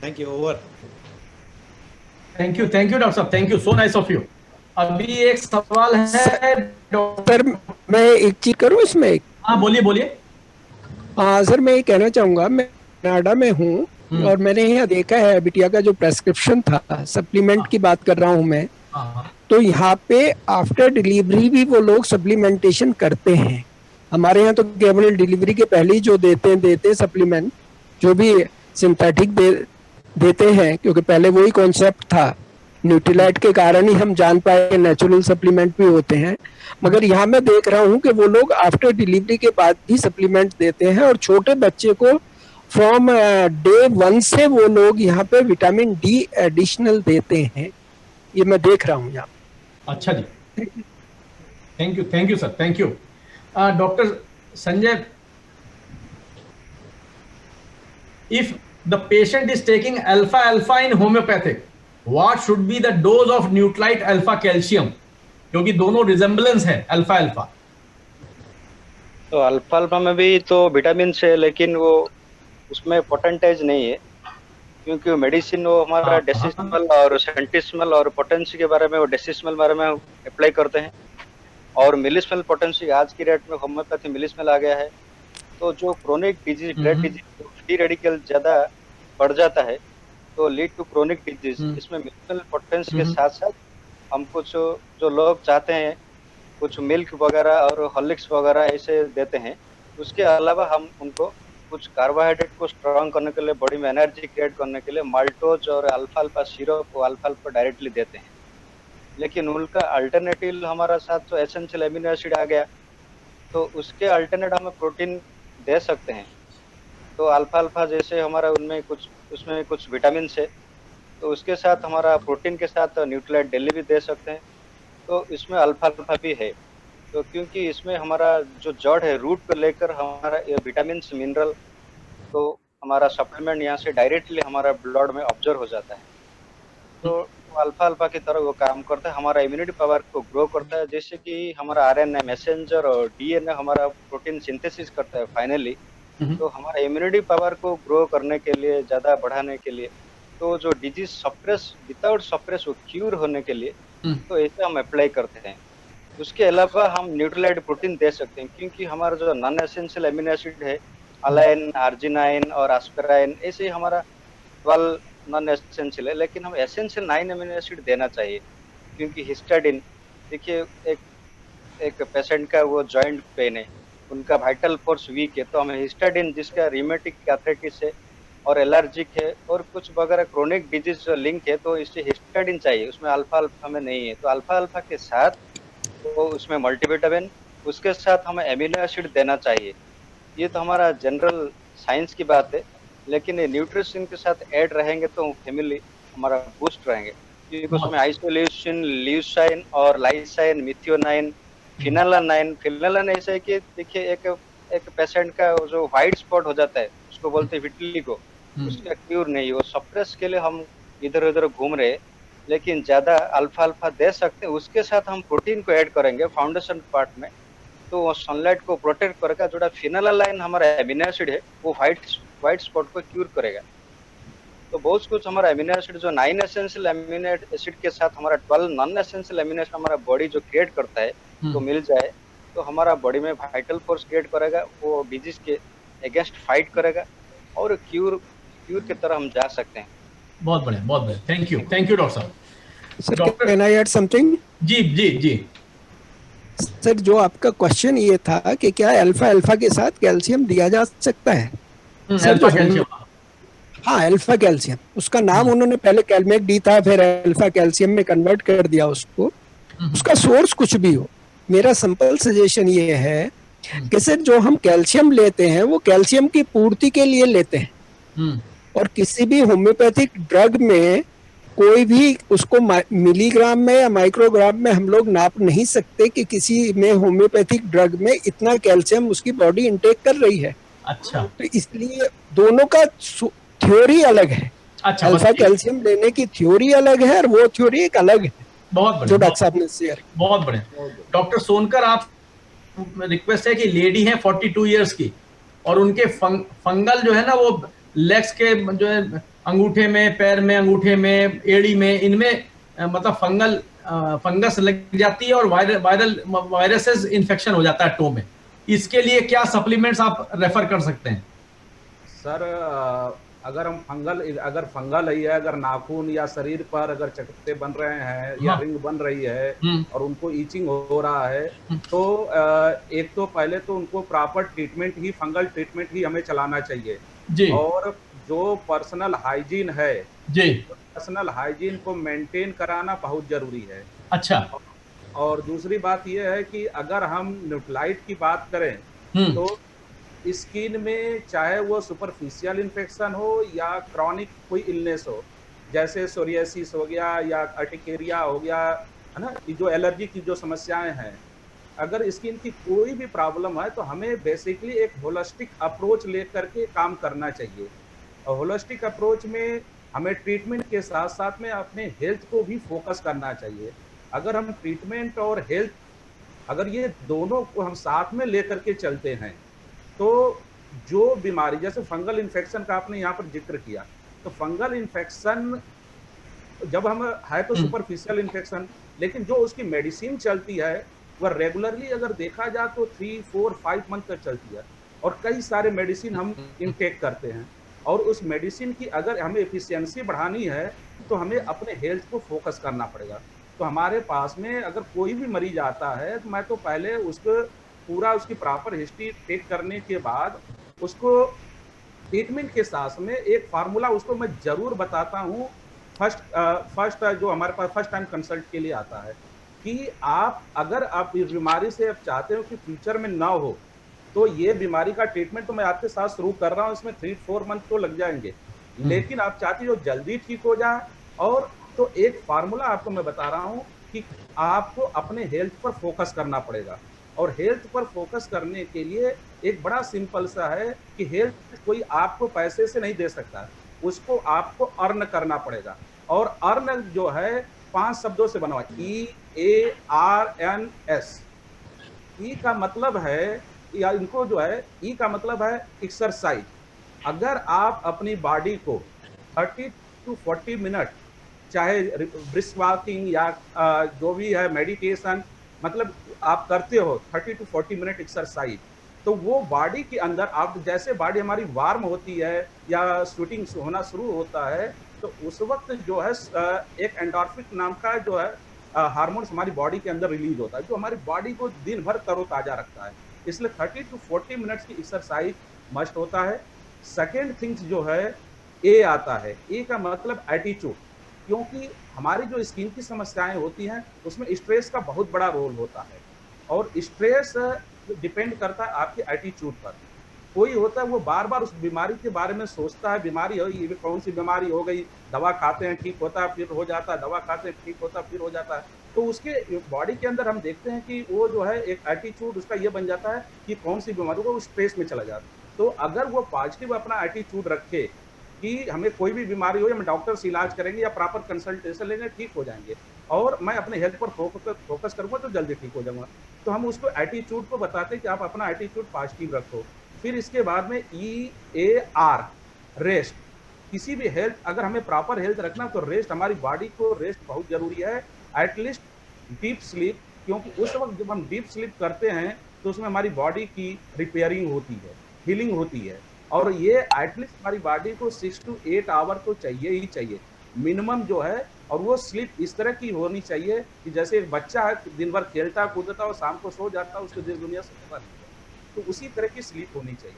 Thank you. Over. Thank you doctor साहब, thank you, so nice of you. अभी एक सवाल है सर, मैं एक चीज करूं इसमें? हाँ बोलिए। हाँ सर, मैं ये कहना चाहूंगा, मैं कनाडा में हूँ और मैंने यहाँ देखा है बिटिया का जो प्रेस्क्रिप्शन था, सप्लीमेंट की बात कर रहा हूँ मैं, तो यहाँ पे आफ्टर डिलीवरी भी वो लोग सप्लीमेंटेशन करते हैं। हमारे यहाँ तो केवल डिलीवरी के पहले ही जो देते सप्लीमेंट, जो भी सिंथेटिक देते हैं, क्योंकि पहले वही कॉन्सेप्ट था। न्यूट्रीलाइट के कारण ही हम जान पाए नेचुरल सप्लीमेंट भी होते हैं। मगर यहाँ मैं देख रहा हूँ कि वो लोग आफ्टर डिलीवरी के बाद भी सप्लीमेंट देते हैं, और छोटे बच्चे को फ्रॉम डे 1 से वो लोग यहाँ पे विटामिन डी एडिशनल देते हैं। ये मैं देख रहा हूँ यहाँ। अच्छा जी, thank you sir, thank you. Doctor Sanjay, if the patient is taking alpha in homeopathic, what should be the dose of Nutralite alpha calcium? क्योंकि दोनों रिजेम्बलेंस है अल्फा। तो अल्फा में भी तो विटामिन है, लेकिन वो उसमें पोटेंटाइज नहीं है, क्योंकि मेडिसिन वो हमारा डेसिमल और सेंटिसिमल और पोटेंसी के बारे में, वो डेसिमल बारे में अप्लाई करते हैं, और मिलिस्मल पोटेंसी आज की डेट में होम्योपैथी मिलिस्मल आ गया है। तो जो chronic disease, blood disease, free radical ज्यादा बढ़ जाता है तो लीड टू क्रोनिक डिजीज। इसमें मिलिस्मल पोटेंसी के साथ साथ हम कुछ जो लोग चाहते हैं कुछ मिल्क वगैरह और हॉर्लिक्स वगैरह ऐसे देते हैं। उसके अलावा हम उनको कुछ कार्बोहाइड्रेट को स्ट्रॉन्ग करने के लिए, बॉडी में एनर्जी क्रिएट करने के लिए माल्टोज और अल्फा सिरप को अल्फा डायरेक्टली देते हैं। लेकिन उनका अल्टरनेटिव हमारा साथ तो एसेंशियल एमिनो एसिड आ गया, तो उसके अल्टरनेट हमें प्रोटीन दे सकते हैं। तो अल्फा जैसे हमारा उसमें कुछ विटामिन है, तो उसके साथ हमारा प्रोटीन के साथ न्यूट्रीलाइट डेली भी दे सकते हैं। तो इसमें अल्फा भी है। तो क्योंकि इसमें हमारा जो जड़ है, रूट को लेकर हमारा ये विटामिन मिनरल, तो हमारा सप्लीमेंट यहाँ से डायरेक्टली हमारा ब्लड में ऑब्जर्व हो जाता है। तो अल्फा की तरह वो काम करता है, हमारा इम्यूनिटी पावर को ग्रो करता है। जैसे कि हमारा आरएनए मैसेंजर और डीएनए हमारा प्रोटीन सिंथेसिस करता है फाइनली। तो हमारा इम्यूनिटी पावर को ग्रो करने के लिए, ज्यादा बढ़ाने के लिए, तो जो डिजीज सप्रेस विदाउट सप्रेस वो क्यूर होने के लिए, तो ऐसे हम अप्लाई करते हैं। उसके अलावा हम न्यूट्रीलाइट प्रोटीन दे सकते हैं, क्योंकि हमारा जो नॉन एसेंशियल एमिनो एसिड है, अलाइन, आर्जिनाइन और एस्पेराइन, ऐसे ही हमारा 12 नॉन एसेंशियल है, लेकिन हम एसेंशियल 9 एमिनो एसिड देना चाहिए। क्योंकि हिस्टाडिन, देखिए एक पेशेंट का वो जॉइंट पेन है, उनका वाइटल फोर्स वीक है, तो हमें हिस्टाडिन जिसका रिमेटिक आर्थराइटिस है और एलर्जिक है और कुछ वगैरह क्रोनिक डिजीज लिंक है, तो इससे हिस्टाडिन चाहिए, उसमें अल्फा में नहीं है। तो अल्फा के साथ तो उसमें मल्टीविटामिन, उसके साथ हमें एमिनो एसिड देना चाहिए। ये तो हमारा जनरल साइंस की बात है, लेकिन ये न्यूट्रिशन के साथ ऐड रहेंगे तो फैमिली हमारा बूस्ट रहेंगे। क्योंकि उसमें आइसोल्यूसिन, ल्यूसाइन और लाइसाइन, मिथियोनाइन, फिनालानाइन ऐसा है कि देखिए एक पेशेंट का जो व्हाइट स्पॉट हो जाता है, उसको बोलते हैं विटिलिगो, उसका क्यूर नहीं, वो सप्रेस के लिए हम इधर उधर घूम रहे, लेकिन ज्यादा अल्फा दे सकते हैं। उसके साथ हम प्रोटीन को ऐड करेंगे फाउंडेशन पार्ट में, तो वो सनलाइट को प्रोटेक्ट करेगा। जो फिनालानाइन हमारा एमिनो एसिड है, वो व्हाइट स्पॉट को क्यूर करेगा। तो बहुत कुछ हमारा एमिनो एसिड जो 9 एसेंशियल एमिनो एसिड के साथ हमारा 12 नॉन एसेंशियल एमिनो एसिड हमारा बॉडी जो क्रिएट करता है, तो मिल जाए तो हमारा बॉडी में वाइटल फोर्स क्रिएट करेगा, वो डिजीज के अगेंस्ट फाइट करेगा और क्यूर की तरह हम जा सकते हैं। बहुत बढ़िया, थैंक यू डॉक्टर साहब। Sir, can I add something? जी सर, जो आपका क्वेश्चन ये था कि क्या अल्फा के साथ कैल्शियम दिया जा सकता है? अल्फा कैल्शियम, हाँ, अल्फा कैल्शियम, उसका नाम उन्होंने पहले कैलमेक डी था, फिर अल्फा कैल्शियम में कन्वर्ट कर दिया उसको। उसका सोर्स कुछ भी हो, मेरा सिंपल सजेशन ये है कि सर जो हम कैल्शियम लेते हैं वो कैल्शियम की पूर्ति के लिए लेते हैं, और किसी भी होम्योपैथिक ड्रग में कोई भी उसको मिलीग्राम में या माइक्रोग्राम में हम लोग नाप नहीं सकते कि किसी में होम्योपैथिक ड्रग में इतना कैल्शियम उसकी बॉडी इंटेक कर रही है। अच्छा, तो इसलिए दोनों का थ्योरी अलग है। अच्छा, अल्फा कैल्शियम लेने की थ्योरी अलग है और वो थ्योरी एक अलग है। बहुत बढ़िया, जो डॉक्टर साहब ने शेयर। बहुत बढ़िया। डॉक्टर सोनकर, आप रिक्वेस्ट है कि लेडी हैं 42 इयर्स की, और उनके फंगल जो है ना, वो लेग्स के जो है अंगूठे में, पैर में, अंगूठे में, एड़ी में, इनमें मतलब फंगस लग जाती है और वायरसेस इन्फेक्शन हो जाता है टो में। इसके लिए क्या सप्लीमेंट्स आप रेफर कर सकते हैं? सर, अगर हम फंगल है, अगर नाखून या शरीर पर अगर चकत्ते बन रहे हैं या रिंग बन रही है और उनको ईचिंग हो रहा है, तो एक तो पहले तो उनको प्रॉपर ट्रीटमेंट ही, फंगल ट्रीटमेंट ही हमें चलाना चाहिए जी। और जो पर्सनल हाइजीन है जी, पर्सनल हाइजीन को मेंटेन कराना बहुत जरूरी है। अच्छा। और दूसरी बात यह है कि अगर हम न्यूट्रालाइट की बात करें तो स्किन में चाहे वो सुपरफिशियल इन्फेक्शन हो या क्रॉनिक कोई इलनेस हो, जैसे सोरियासिस हो गया या अर्टिकेरिया हो गया, है ना, जो एलर्जी की जो समस्याएं हैं, अगर स्किन की कोई भी प्रॉब्लम है तो हमें बेसिकली एक होलिस्टिक अप्रोच लेकर के काम करना चाहिए। और होलिस्टिक अप्रोच में हमें ट्रीटमेंट के साथ साथ में अपने हेल्थ को भी फोकस करना चाहिए। अगर हम ट्रीटमेंट और हेल्थ, अगर ये दोनों को हम साथ में लेकर के चलते हैं तो जो बीमारी, जैसे फंगल इन्फेक्शन का आपने यहाँ पर जिक्र किया, तो फंगल इन्फेक्शन जब हम है तो सुपरफिशियल इन्फेक्शन, लेकिन जो उसकी मेडिसिन चलती है वह रेगुलरली अगर देखा जाए तो 3, 4, 5 मंथ तक चलती है और कई सारे मेडिसिन हम इनटेक करते हैं। और उस मेडिसिन की अगर हमें एफिशिएंसी बढ़ानी है तो हमें अपने हेल्थ को फोकस करना पड़ेगा। तो हमारे पास में अगर कोई भी मरीज आता है तो मैं तो पहले उसको पूरा उसकी प्रॉपर हिस्ट्री टेक करने के बाद उसको ट्रीटमेंट के साथ में एक फार्मूला उसको मैं जरूर बताता हूँ। फर्स्ट जो हमारे पास फर्स्ट टाइम कंसल्ट के लिए आता है कि आप अगर आप इस बीमारी से आप चाहते हो कि फ्यूचर में ना हो तो ये बीमारी का ट्रीटमेंट तो मैं आपके साथ शुरू कर रहा हूँ, इसमें 3-4 मंथ तो लग जाएंगे, लेकिन आप चाहते हो जल्दी ठीक हो जाए। और तो एक फार्मूला आपको मैं बता रहा हूँ कि आपको अपने हेल्थ पर फोकस करना पड़ेगा और हेल्थ पर फोकस करने के लिए एक बड़ा सिंपल सा है कि हेल्थ कोई आपको पैसे से नहीं दे सकता, उसको आपको अर्न करना पड़ेगा। और अर्न जो है 5 शब्दों से बना हुआ, EARNS। ई का मतलब है, या इनको जो है ई का मतलब है एक्सरसाइज। अगर आप अपनी बॉडी को 30 to 40 मिनट, चाहे ब्रिस्क वॉकिंग या जो भी है मेडिटेशन, मतलब आप करते हो 30 to 40 मिनट एक्सरसाइज, तो वो बॉडी के अंदर आप जैसे बॉडी हमारी वार्म होती है या स्वेटिंग होना शुरू होता है तो उस वक्त जो है एक एंडोर्फिन नाम का जो है हार्मोन्स हमारी बॉडी के अंदर रिलीज होता है जो हमारी बॉडी को दिन भर तरोताजा रखता है। इसलिए 30 to 40 मिनट्स की एक्सरसाइज मस्ट होता है। सेकेंड थिंग्स जो है ए आता है, ए का मतलब एटीट्यूड, क्योंकि हमारी जो स्किन की समस्याएं होती हैं उसमें स्ट्रेस का बहुत बड़ा रोल होता है और स्ट्रेस डिपेंड करता है आपके एटीट्यूड पर। कोई होता है वो बार बार उस बीमारी के बारे में सोचता है, बीमारी हो ये कौन सी बीमारी हो गई, दवा खाते हैं ठीक होता है फिर हो जाता है, दवा खाते हैं ठीक होता है फिर हो जाता है। तो उसके बॉडी के अंदर हम देखते हैं कि वो जो है एक एटीट्यूड उसका ये बन जाता है कि कौन सी बीमारी को वो स्ट्रेस में चला जाता है। तो अगर वो पॉजिटिव अपना एटीट्यूड रखे कि हमें कोई भी बीमारी हो या हम डॉक्टर से इलाज करेंगे या प्रॉपर कंसल्टेशन लेंगे ठीक हो जाएंगे और मैं अपने हेल्थ पर फोकस करूंगा तो जल्दी ठीक हो जाऊंगा। तो हम उसको एटीट्यूड को बताते हैं कि आप अपना एटीट्यूड पॉजिटिव रखो। फिर इसके बाद में EAR, रेस्ट। किसी भी हेल्थ, अगर हमें प्रॉपर हेल्थ रखना तो रेस्ट, हमारी बॉडी को रेस्ट बहुत जरूरी है। एटलीस्ट डीप स्लीप, क्योंकि उस वक्त जब हम डीप स्लीप करते हैं तो उसमें हमारी बॉडी की रिपेयरिंग होती है, हीलिंग होती है और ये एटलीस्ट हमारी बॉडी को 6 to 8 आवर तो चाहिए ही चाहिए मिनिमम जो है। और वो स्लीप इस तरह की होनी चाहिए कि जैसे एक बच्चा है दिन भर खेलता कूदता और शाम को सो जाता है, उसको देश दुनिया से पता नहीं, तो उसी तरह की स्लीप होनी चाहिए।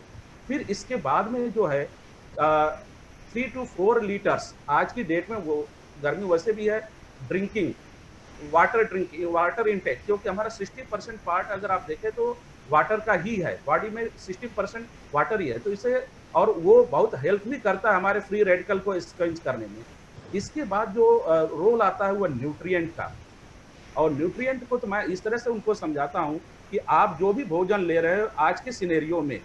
फिर इसके बाद में जो है 3 to 4 लीटर्स, आज की डेट में वो गर्मी वैसे भी है, ड्रिंकिंग वाटर इनटेक, क्योंकि हमारा 60% पार्ट अगर आप देखें तो वाटर का ही है, बॉडी में 60% वाटर ही है। तो इसे, और वो बहुत हेल्प भी करता है हमारे फ्री रेडिकल को स्क्वेंच करने में। इसके बाद जो रोल आता है वो न्यूट्रिएंट का, और न्यूट्रिएंट को तो मैं इस तरह से उनको समझाता हूँ कि आप जो भी भोजन ले रहे हो आज के सिनेरियो में,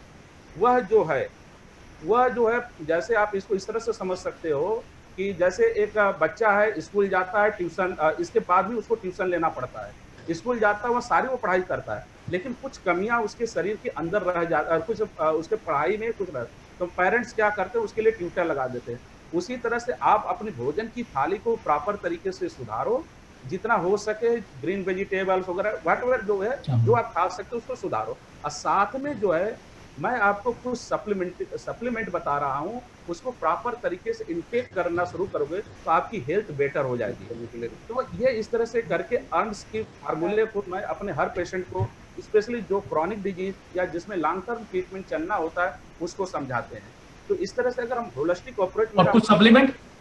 वह जो है जैसे आप इसको इस तरह से समझ सकते हो कि जैसे एक बच्चा है स्कूल जाता है, ट्यूशन, इसके बाद भी उसको ट्यूशन लेना पड़ता है, स्कूल जाता है वह सारी वो पढ़ाई करता है लेकिन कुछ कमियां उसके शरीर के अंदर रह जाती, कुछ उसके पढ़ाई में कुछ रह, तो पेरेंट्स क्या करते हैं उसके लिए ट्यूटर लगा देते हैं। उसी तरह से आप अपने भोजन की थाली को प्रॉपर तरीके से सुधारो, जितना हो सके ग्रीन वेजिटेबल्स वगैरह व्हाटएवर जो है जो आप खा सकते हो उसको सुधारो। और साथ में जो है मैं आपको कुछ सप्लीमेंट बता रहा हूँ, उसको प्रॉपर तरीके से इनटेक करना शुरू करोगे तो आपकी हेल्थ बेटर हो जाएगी। तो ये इस तरह से करके अर्न्स की फार्मूले को मैं अपने हर पेशेंट को, स्पेशली जो क्रॉनिक डिजीज या जिसमें लॉन्ग टर्म ट्रीटमेंट चलना होता है, उसको समझाते हैं। तो इस तरह से अगर हम होलिस्टिक अप्रोच में,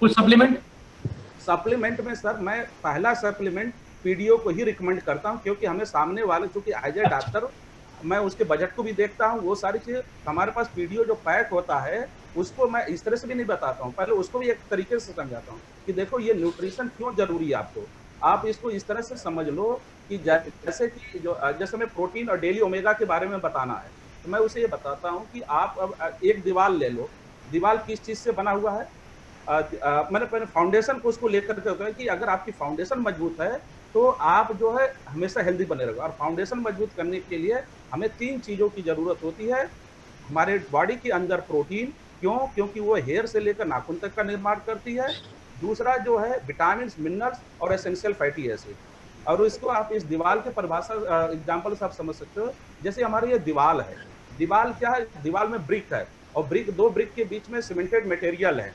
कुछ सप्लीमेंट में सर मैं पहला सप्लीमेंट पीडीओ को ही रिकमेंड करता हूँ, क्योंकि हमें सामने वाले, चूंकि एज ए डॉक्टर मैं उसके बजट को भी देखता हूँ, वो सारी चीजें हमारे पास पीडीओ जो पैक होता है उसको मैं इस तरह से भी नहीं बताता हूँ, पहले उसको भी एक तरीके से समझाता हूँ कि देखो ये न्यूट्रिशन क्यों जरूरी है आपको, आप इसको इस तरह से समझ लो कि जैसे कि जैसे मैं प्रोटीन और डेली ओमेगा के बारे में बताना है, तो मैं उसे ये बताता हूँ कि आप अब एक दीवार ले लो, दीवार किस चीज से बना हुआ है, मैंने पहले फाउंडेशन को उसको लेकर के होता है कि अगर आपकी फाउंडेशन मजबूत है तो आप जो है हमेशा हेल्दी बने रहोगे। और फाउंडेशन मजबूत करने के लिए हमें 3 चीजों की जरूरत होती है हमारे बॉडी के अंदर। प्रोटीन, क्यों? क्योंकि वो हेयर से लेकर नाखून तक का निर्माण करती है। दूसरा जो है विटामिन, मिनरल्स और एसेंशियल फैटी एसिड। और इसको आप इस दीवार के परिभाषा एग्जाम्पल से आप समझ सकते हो, जैसे हमारी ये दीवार है, दीवार क्या है, दीवार में ब्रिक है और ब्रिक, 2 ब्रिक के बीच में सीमेंटेड मटेरियल है,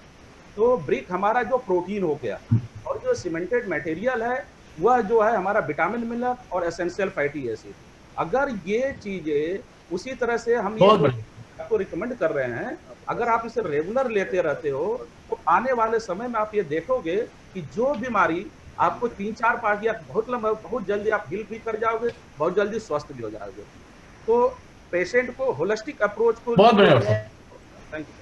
तो ब्रिक हमारा जो प्रोटीन हो गया और जो सीमेंटेड मटेरियल है वह जो है हमारा विटामिन, मिनरल और एसेंशियल फैटी एसिड। अगर ये चीजें उसी तरह से हम आपको रिकमेंड कर रहे हैं, अगर आप इसे रेगुलर लेते रहते हो तो आने वाले समय में आप ये देखोगे कि जो बीमारी आपको 3-4 पार्ट या बहुत जल्दी आप हील भी कर जाओगे, बहुत जल्दी स्वस्थ भी हो जाओगे। तो पेशेंट को होलिस्टिक अप्रोच को, बहुत बढ़िया। Thank you.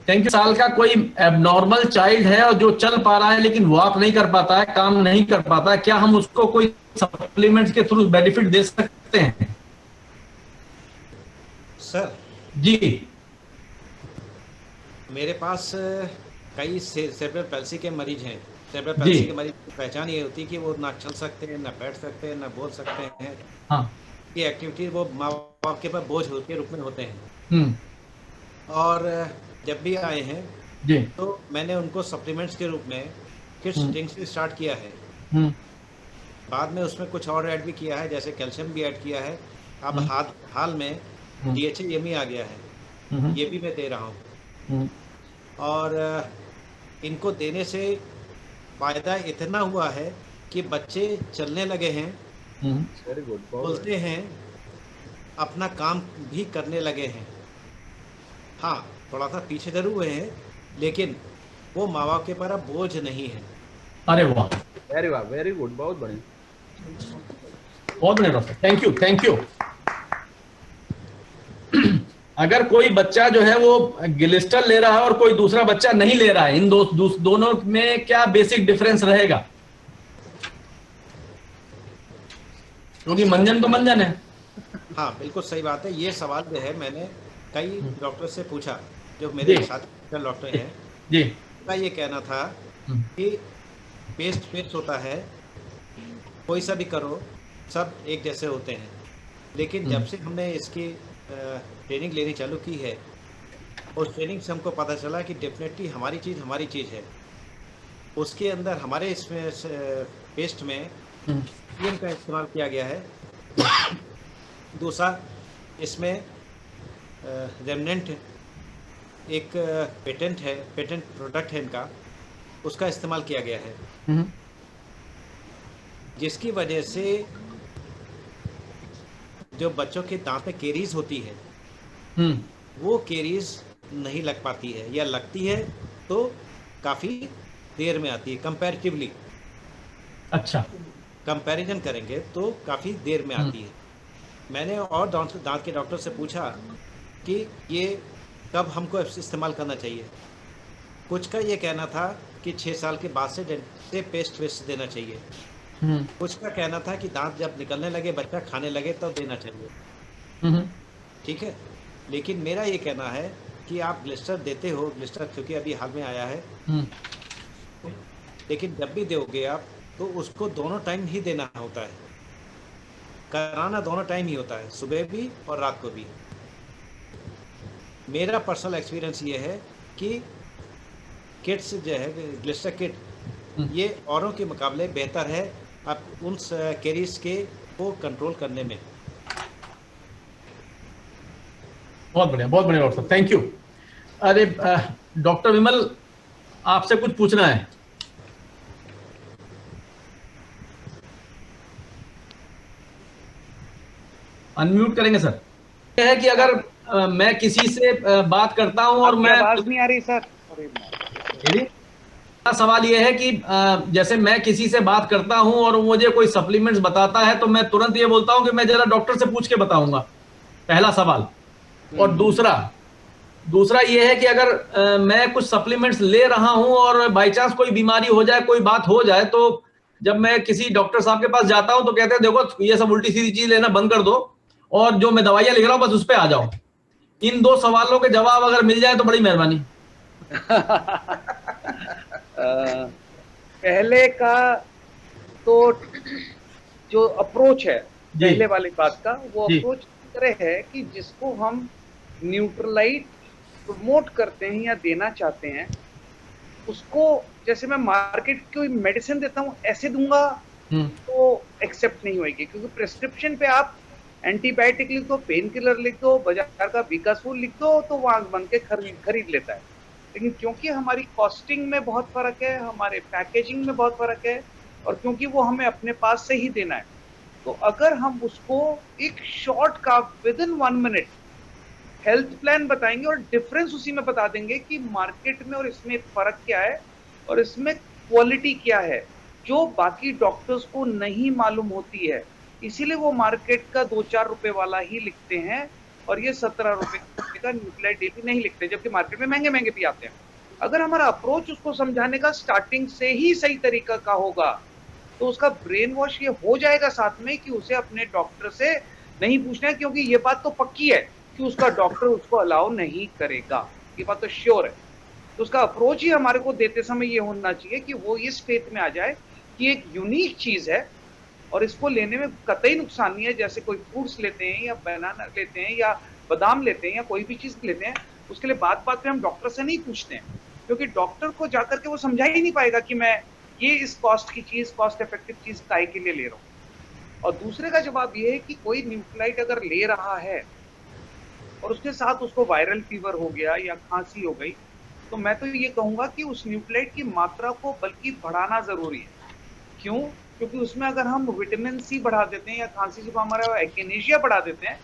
Thank you. साल का कोई एबनॉर्मल चाइल्ड है और जो चल पा रहा है लेकिन वॉक नहीं कर पाता है, काम नहीं कर पाता है, क्या हम उसको कोई सप्लीमेंट्स के थ्रू बेनिफिट दे सकते हैं? सर जी, मेरे पास कई सेरेब्रल पैल्सी के मरीज हैं। सेरेब्रल पैल्सी के मरीज की पहचान ये होती है कि वो ना चल सकते हैं, ना बैठ सकते हैं, ना बोल सकते हैं। हाँ, ये एक्टिविटी वो माँ बाप के पर बोझ के रूप में होते हैं। और जब भी आए हैं जी, तो मैंने उनको सप्लीमेंट्स के रूप में किड्स ड्रिंक से स्टार्ट किया है। बाद में उसमें कुछ और ऐड भी किया है, जैसे कैल्शियम भी ऐड किया है। अब हाल में DHA आ गया है, ये भी मैं दे रहा हूँ। और इनको देने से फायदा इतना हुआ है कि बच्चे चलने लगे हैं, वेरी गुड, बोलते हैं, अपना काम भी करने लगे हैं। हाँ, थोड़ा सा पीछे जरूर हुए हैं, लेकिन वो माँ बाप के पर अब बोझ नहीं है। अरे वाह, वेरी गुड, बहुत बढ़िया, बहुत बढ़िया डॉक्टर, थैंक यू। अगर कोई बच्चा जो है वो गिलिस्टर ले रहा है और कोई दूसरा बच्चा नहीं ले रहा है, इन दोनों में क्या बेसिक डिफरेंस रहेगा? क्योंकि मंजन तो मंजन है। हाँ, बिल्कुल सही बात है। ये सवाल जो है मैंने कई डॉक्टर से पूछा, जो मेरे साथ डॉक्टर हैं जी, का ये कहना था कि पेस्ट होता है, कोई सा भी करो, सब एक जैसे होते हैं। लेकिन जब से हमने इसकी ट्रेनिंग लेनी चालू की है, उस ट्रेनिंग से हमको पता चला कि डेफिनेटली हमारी चीज़ है। उसके अंदर हमारे इसमें पेस्ट में टीएम का इस्तेमाल किया गया है। दूसरा, इसमें रेमनेंट एक पेटेंट प्रोडक्ट है इनका, उसका इस्तेमाल किया गया है, जिसकी वजह से जो बच्चों के दांत में केरीज होती है वो केरीज नहीं लग पाती है, या लगती है तो काफ़ी देर में आती है कंपैरेटिवली। अच्छा, कंपैरिजन करेंगे तो काफ़ी देर में आती है। मैंने और दांत के डॉक्टर से पूछा कि ये कब हमको इस्तेमाल करना चाहिए। कुछ का ये कहना था कि 6 साल के बाद से पेस्ट देना चाहिए। कुछ का कहना था कि दांत जब निकलने लगे, बच्चा खाने लगे तब देना चाहिए। ठीक है, लेकिन मेरा ये कहना है कि आप ग्लिस्टर देते हो, ग्लिस्टर क्योंकि अभी हाल में आया है, लेकिन जब भी दोगे आप तो उसको दोनों टाइम ही देना होता है, कराना दोनों टाइम ही होता है, सुबह भी और रात को भी। मेरा पर्सनल एक्सपीरियंस ये है कि किट्स जो है ग्लिस्टर किट, ये औरों के मुकाबले बेहतर है आप उन केरीज के को कंट्रोल करने में। बहुत बढ़िया डॉक्टर साहब, थैंक यू। अरे डॉक्टर विमल, आपसे कुछ पूछना है। अनम्यूट करेंगे सर। यह है कि अगर मैं किसी से बात करता हूं और मैं, आवाज नहीं आ रही सर। सवाल यह है कि जैसे मैं किसी से बात करता हूं और मुझे कोई सप्लीमेंट्स बताता है तो मैं तुरंत ये बोलता हूं कि मैं जरा डॉक्टर से पूछ के बताऊंगा, पहला सवाल। और दूसरा ये है कि अगर मैं कुछ सप्लीमेंट्स ले रहा हूं और बाई चांस कोई बीमारी हो जाए, कोई बात हो जाए, तो जब मैं किसी डॉक्टर साहब के पास जाता हूं तो कहते हैं देखो ये सब उल्टी सीधी चीज लेना बंद कर दो और जो मैं दवाइयां लिख रहा हूं बस उस पर आ जाओ। इन दो सवालों के जवाब अगर मिल जाए तो बड़ी मेहरबानी। पहले का तो जो अप्रोच है पहले वाली बात का, वो अप्रोच इस तरह है कि जिसको हम न्यूट्रलाइट प्रमोट करते हैं या देना चाहते हैं, उसको जैसे मैं मार्केट की मेडिसिन देता हूँ ऐसे दूंगा तो एक्सेप्ट नहीं होगी, क्योंकि प्रेस्क्रिप्शन पे आप एंटीबायोटिक लिख दो, पेन किलर लिख दो, बाजार का विकासफुल लिख दो तो वो आंख बन के खरीद लेता है। लेकिन क्योंकि हमारी कॉस्टिंग में बहुत फर्क है, हमारे पैकेजिंग में बहुत फर्क है, और क्योंकि वो हमें अपने पास से ही देना है, तो अगर हम उसको एक शॉर्ट का with in 1 minute health plan बताएंगे और डिफरेंस उसी में बता देंगे कि मार्केट में और इसमें फर्क क्या है और इसमें क्वालिटी क्या है, जो बाकी डॉक्टर्स को नहीं मालूम होती है, इसीलिए वो मार्केट का 2-4 रुपए वाला ही लिखते हैं और ये 17 रुपए का न्यूक्लियाइड डेली नहीं लिखते, जबकि मार्केट में महंगे महंगे भी आते हैं। अगर हमारा अप्रोच उसको समझाने का स्टार्टिंग से ही सही तरीका का होगा तो उसका ब्रेन वॉश ये हो जाएगा साथ में कि उसे अपने डॉक्टर से नहीं पूछना है, क्योंकि ये बात तो पक्की है कि उसका डॉक्टर उसको अलाउ नहीं करेगा, ये बात तो श्योर है। तो उसका अप्रोच ही हमारे को देते समय ये होना चाहिए कि वो इस फेथ में आ जाए कि एक यूनिक चीज है और इसको लेने में कतई नुकसान नहीं है। जैसे कोई फ्रूट्स लेते हैं या बनाना लेते हैं या बादाम लेते हैं या कोई भी चीज लेते हैं, उसके लिए बात बात पे हम डॉक्टर से नहीं पूछते हैं, क्योंकि डॉक्टर को जाकर के वो समझा ही नहीं पाएगा कि मैं ये इस कॉस्ट की चीज, कॉस्ट इफेक्टिव चीज काय के लिए ले रहा हूँ। और दूसरे का जवाब ये है कि कोई न्यूक्लियाइड अगर ले रहा है और उसके साथ उसको वायरल फीवर हो गया या खांसी हो गई, तो मैं तो ये कहूंगा कि उस न्यूक्लियाइड की मात्रा को बल्कि बढ़ाना जरूरी है। क्यों? क्योंकि उसमें अगर हम विटामिन सी बढ़ा देते हैं या खांसी से हमारा एक्नेशिया बढ़ा देते हैं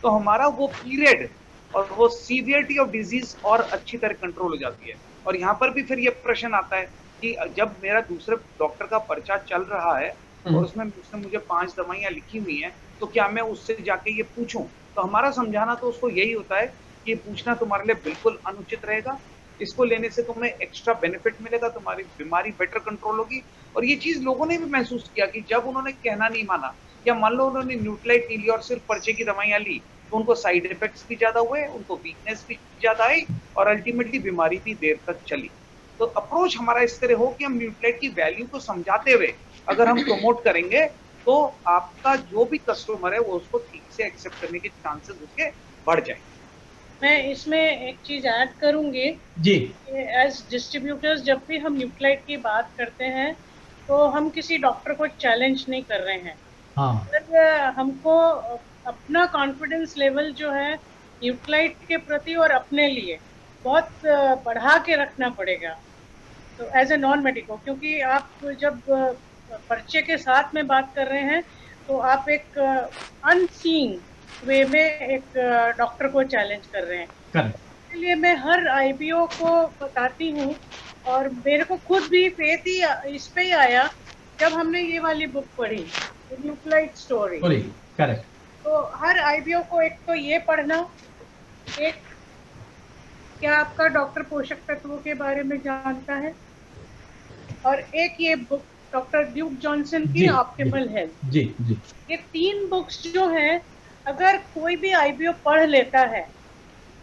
तो हमारा वो पीरियड और वो सीवियरिटी ऑफ डिजीज और अच्छी तरह कंट्रोल हो जाती है। और यहाँ पर भी फिर ये प्रश्न आता है कि जब मेरा दूसरे डॉक्टर का पर्चा चल रहा है और उसमें उसने मुझे 5 दवाइयां लिखी हुई हैं, तो क्या मैं उससे जाके ये पूछूं? तो हमारा समझाना तो उसको यही होता है कि ये पूछना तुम्हारे लिए बिल्कुल अनुचित रहेगा, इसको लेने से तुम्हें एक्स्ट्रा बेनिफिट मिलेगा, तुम्हारी बीमारी बेटर कंट्रोल होगी। और ये चीज लोगों ने भी महसूस किया कि जब उन्होंने कहना नहीं माना या मान लो उन्होंने न्यूक्लियाइड ली और सिर्फ पर्चे की दवाइयां ली, तो उनको साइड इफेक्ट्स भी ज्यादा हुए, उनको वीकनेस भी ज्यादा आई और अल्टीमेटली बीमारी भी देर तक चली। तो अप्रोच हमारा इस तरह हो कि हम न्यूक्लियाइड की वैल्यू को समझाते हुए अगर हम प्रमोट करेंगे तो आपका जो भी कस्टमर है वो उसको ठीक से एक्सेप्ट करने के चांसेस उसके बढ़ जाएंगे। मैं इसमें एक चीज ऐड करूंगी जी। एज डिस्ट्रीब्यूटर्स जब भी हम न्यूक्लियाइड की बात करते हैं तो हम किसी डॉक्टर को चैलेंज नहीं कर रहे हैं। अगर हमको अपना कॉन्फिडेंस लेवल जो है न्यूक्लियाइड के प्रति और अपने लिए बहुत बढ़ा के रखना पड़ेगा, तो एज ए नॉन मेडिको, क्योंकि आप जब पर्चे के साथ में बात कर रहे हैं तो आप एक अनसीइंग वे में एक डॉक्टर को चैलेंज कर रहे हैं। इसलिए मैं हर आईपीओ को बताती हूँ और मेरे को खुद भी फेथ ही इस पे ही आया जब हमने ये वाली बुक पढ़ी, न्यूक्लियाइड स्टोरी। करेक्ट। तो हर आईपीओ को एक तो ये पढ़ना, एक क्या आपका डॉक्टर पोषक तत्वों के बारे में जानता है, और एक ये बुक डॉक्टर ड्यूक जॉनसन की ऑप्टिमल हेल्थ। जी जी। ये 3 बुक्स जो हैं अगर कोई भी आईपीओ पढ़ लेता है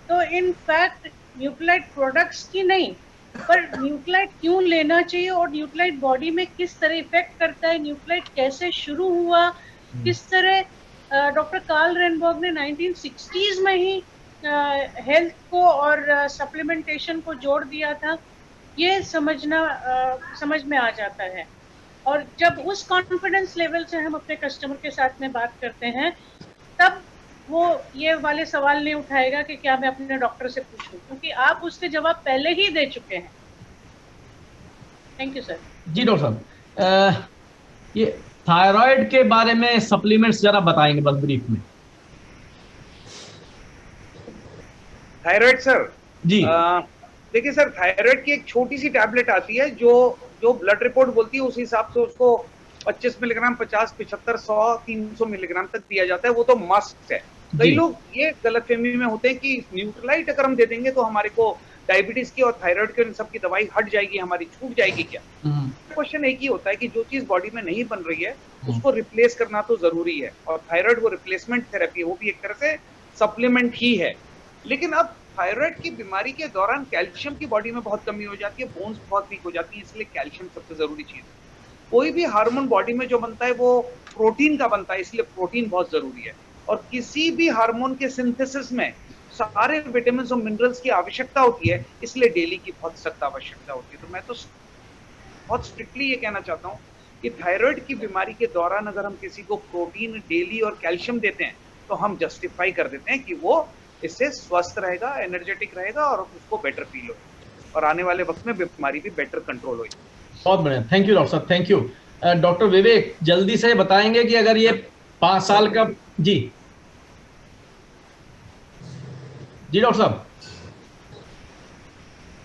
तो इनफैक्ट न्यूक्लियाइड प्रोडक्ट्स की नहीं पर न्यूक्लियाइड क्यों लेना चाहिए और न्यूक्लियाइड बॉडी में किस तरह इफेक्ट करता है, न्यूक्लियाइड कैसे शुरू हुआ, किस तरह डॉक्टर कार्ल रेनबर्ग ने 1960s में ही हेल्थ को और सप्लीमेंटेशन को जोड़ दिया था, ये समझ में आ जाता है। और जब उस कॉन्फिडेंस लेवल से हम अपने कस्टमर के साथ में बात करते हैं तब वो ये वाले सवाल नहीं उठाएगा कि क्या मैं अपने डॉक्टर से पूछूं, क्योंकि आप उसके जवाब पहले ही दे चुके हैं। Thank you sir. जी डॉक्टर साहब, ये थायराइड के बारे में सप्लीमेंट्स जरा बताएंगे बस ब्रीफ में। थायराइड सर जी देखिए सर, थायराइड की एक छोटी सी टैबलेट आती है जो ब्लड रिपोर्ट बोलती है उस हिसाब से उसको 25 मिलीग्राम, 50, 75, 100, 300 मिलीग्राम तक दिया जाता है। वो तो मस्ट है। कई लोग ये गलतफहमी में होते हैं कि न्यूट्रलाइट अगर हम दे देंगे तो हमारे को डायबिटीज की और थायराइड की सब की दवाई हट जाएगी, हमारी छूट जाएगी क्या। क्वेश्चन एक ही होता है कि जो चीज बॉडी में नहीं बन रही है उसको रिप्लेस करना तो जरूरी है, और थायराइड वो रिप्लेसमेंट थेरेपी है, वो भी एक तरह से सप्लीमेंट ही है। लेकिन अब थायराइड की बीमारी के दौरान कैल्शियम की बॉडी में बहुत कमी हो जाती है, बोन्स बहुत वीक हो जाती है, इसलिए कैल्शियम सबसे जरूरी चीज है। कोई भी हार्मोन बॉडी में जो बनता है वो प्रोटीन का बनता है, इसलिए प्रोटीन बहुत जरूरी है। और किसी भी हार्मोन के सिंथेसिस में सारे विटामिन और मिनरल्स की आवश्यकता होती है, इसलिए डेली की बहुत सख्त आवश्यकता होती है। तो मैं तो बहुत स्ट्रिक्टली ये कहना चाहता हूँ कि थायराइड की बीमारी के दौरान अगर हम किसी को प्रोटीन डेली और कैल्शियम देते हैं तो हम जस्टिफाई कर देते हैं कि वो इससे स्वस्थ रहेगा, एनर्जेटिक रहेगा और उसको बेटर फील हो, और आने वाले वक्त में बीमारी भी बेटर कंट्रोल होगी। बहुत बढ़िया, थैंक यू डॉक्टर साहब, थैंक यू। डॉक्टर विवेक जल्दी से बताएंगे कि अगर ये 5 साल का। जी जी डॉक्टर साहब,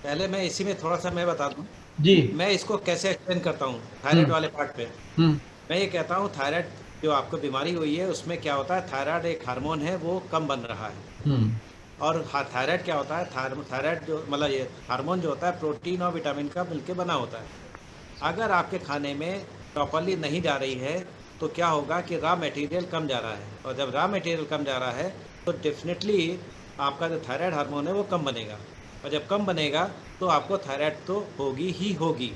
पहले मैं इसी में थोड़ा सा मैं बता दूं जी, मैं इसको कैसे एक्सप्लेन करता हूँ थायराइड वाले पार्ट पे। मैं ये कहता हूँ थायराइड जो आपको बीमारी हुई है उसमें क्या होता है, थायराइड एक हार्मोन है वो कम बन रहा है। और थायराइड क्या होता है, थायराइड जो मतलब ये हार्मोन जो होता है प्रोटीन और विटामिन का मिलकर बना होता है। अगर आपके खाने में प्रॉपरली नहीं जा रही है तो क्या होगा कि रॉ मटेरियल कम जा रहा है, और जब रॉ मटेरियल कम जा रहा है तो डेफिनेटली आपका जो थायराइड हार्मोन है वो कम बनेगा, और जब कम बनेगा तो आपको थायराइड तो होगी ही होगी।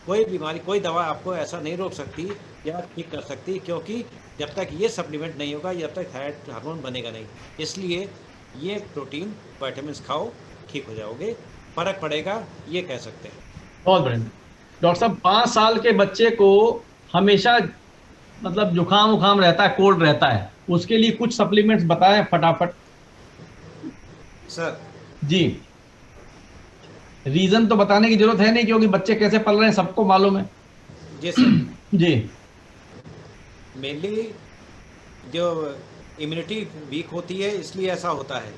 कोई बीमारी, कोई दवा आपको ऐसा नहीं रोक सकती या ठीक कर सकती, क्योंकि जब तक ये सप्लीमेंट नहीं होगा जब तक थायराइड हार्मोन बनेगा नहीं। इसलिए ये प्रोटीन विटामिन खाओ, ठीक हो जाओगे, फर्क पड़ेगा, ये कह सकते हैं। बहुत बढ़िया डॉक्टर साहब। 5 साल के बच्चे को हमेशा मतलब जुकाम उखाम रहता है, कोल्ड रहता है, उसके लिए कुछ सप्लीमेंट्स बताएं फटाफट। सर जी, रीजन तो बताने की जरूरत है नहीं क्योंकि बच्चे कैसे पल रहे हैं सबको मालूम है। जी सर। जी, मेनली जो इम्यूनिटी वीक होती है इसलिए ऐसा होता है।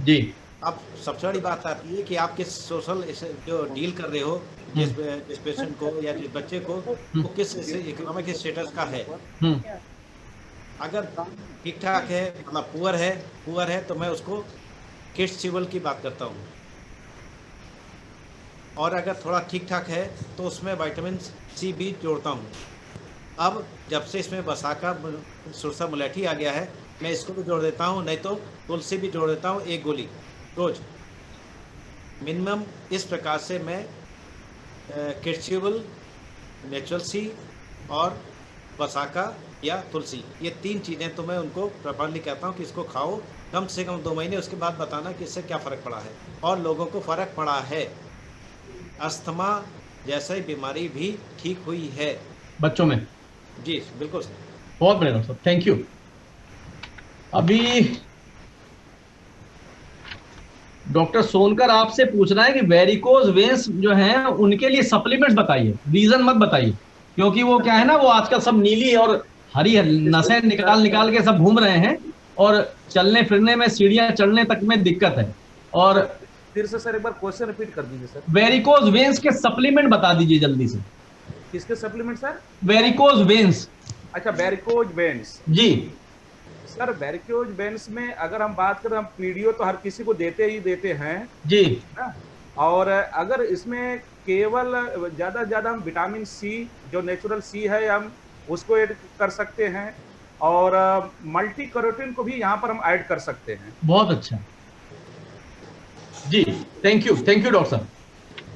जी, अब सबसे बड़ी बात आती है कि आप किस सोशल जो डील कर रहे हो, जिस पेशेंट को या जिस बच्चे को, वो किस इकोनॉमिक स्टेटस का है। अगर ठीक ठाक है, मतलब पुअर है तो मैं उसको किड्स च्यूबल की बात करता हूँ, और अगर थोड़ा ठीक ठाक है तो उसमें विटामिन सी भी जोड़ता हूँ। अब जब से इसमें बसाका सुरसा मुलेठी आ गया है, मैं इसको भी जोड़ देता हूँ, नहीं तो तुलसी भी जोड़ देता हूँ 1 गोली रोज मिनिमम। इस प्रकार से मैं किड्स-च्यूबल, नेचुरल सी और बसाका या तुलसी, ये 3 चीज़ें तो मैं उनको प्रॉपर्ली कहता हूँ कि इसको खाओ कम से कम 2 महीने, उसके बाद बताना कि इससे क्या फ़र्क पड़ा है। और लोगों को फ़र्क पड़ा है, अस्थमा जैसी बीमारी भी ठीक हुई है बच्चों में। जी बिल्कुल सर। बहुत बढ़िया डॉक्टर साहब, थैंक यू। अभी डॉक्टर सोनकर आपसे पूछना है कि वेरिकोज वेन्स जो हैं उनके लिए सप्लीमेंट्स बताइए, रीजन मत बताइए, क्योंकि वो क्या है ना, वो आजकल सब नीली और हरी नसें निकाल के सब घूम रहे हैं और चलने फिरने में, सीढ़ियां चढ़ने तक में दिक्कत है। और फिर से सर एक बार क्वेश्चन रिपीट कर दीजिए सर। वेरिकोज वेन्स के सप्लीमेंट बता दीजिए जल्दी से। किसके सप्लीमेंट सर? Varicose veins. अच्छा, वेरिकोज वेन्स। जी सर, वेरिकोज वेन्स में अगर हम बात करें, हम पीडीओ तो हर किसी को देते हैं जी ना? और अगर इसमें केवल ज्यादा से ज्यादा हम विटामिन सी, जो नेचुरल सी है, हम उसको ऐड कर सकते हैं, और मल्टी कैरोटीन को भी यहाँ पर हम ऐड कर सकते हैं। बहुत अच्छा जी, थैंक यू डॉक्टर साहब।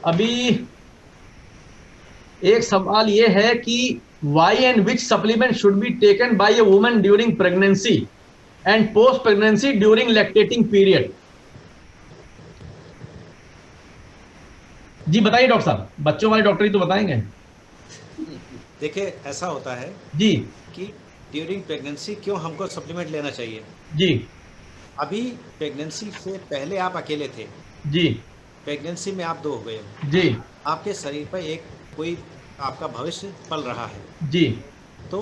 अभी एक सवाल ये है कि why and which supplement should be taken by a woman during pregnancy and post pregnancy during lactating period? जी बताइए डॉक्टर साहब, बच्चों वाले डॉक्टर ही तो बताएंगे। देखिए ऐसा होता है जी कि ड्यूरिंग प्रेगनेंसी क्यों हमको सप्लीमेंट लेना चाहिए। जी, अभी प्रेगनेंसी से पहले आप अकेले थे जी प्रेगनेंसी में आप 2 हो गए हो जी आपके शरीर पर एक कोई आपका भविष्य पल रहा है जी तो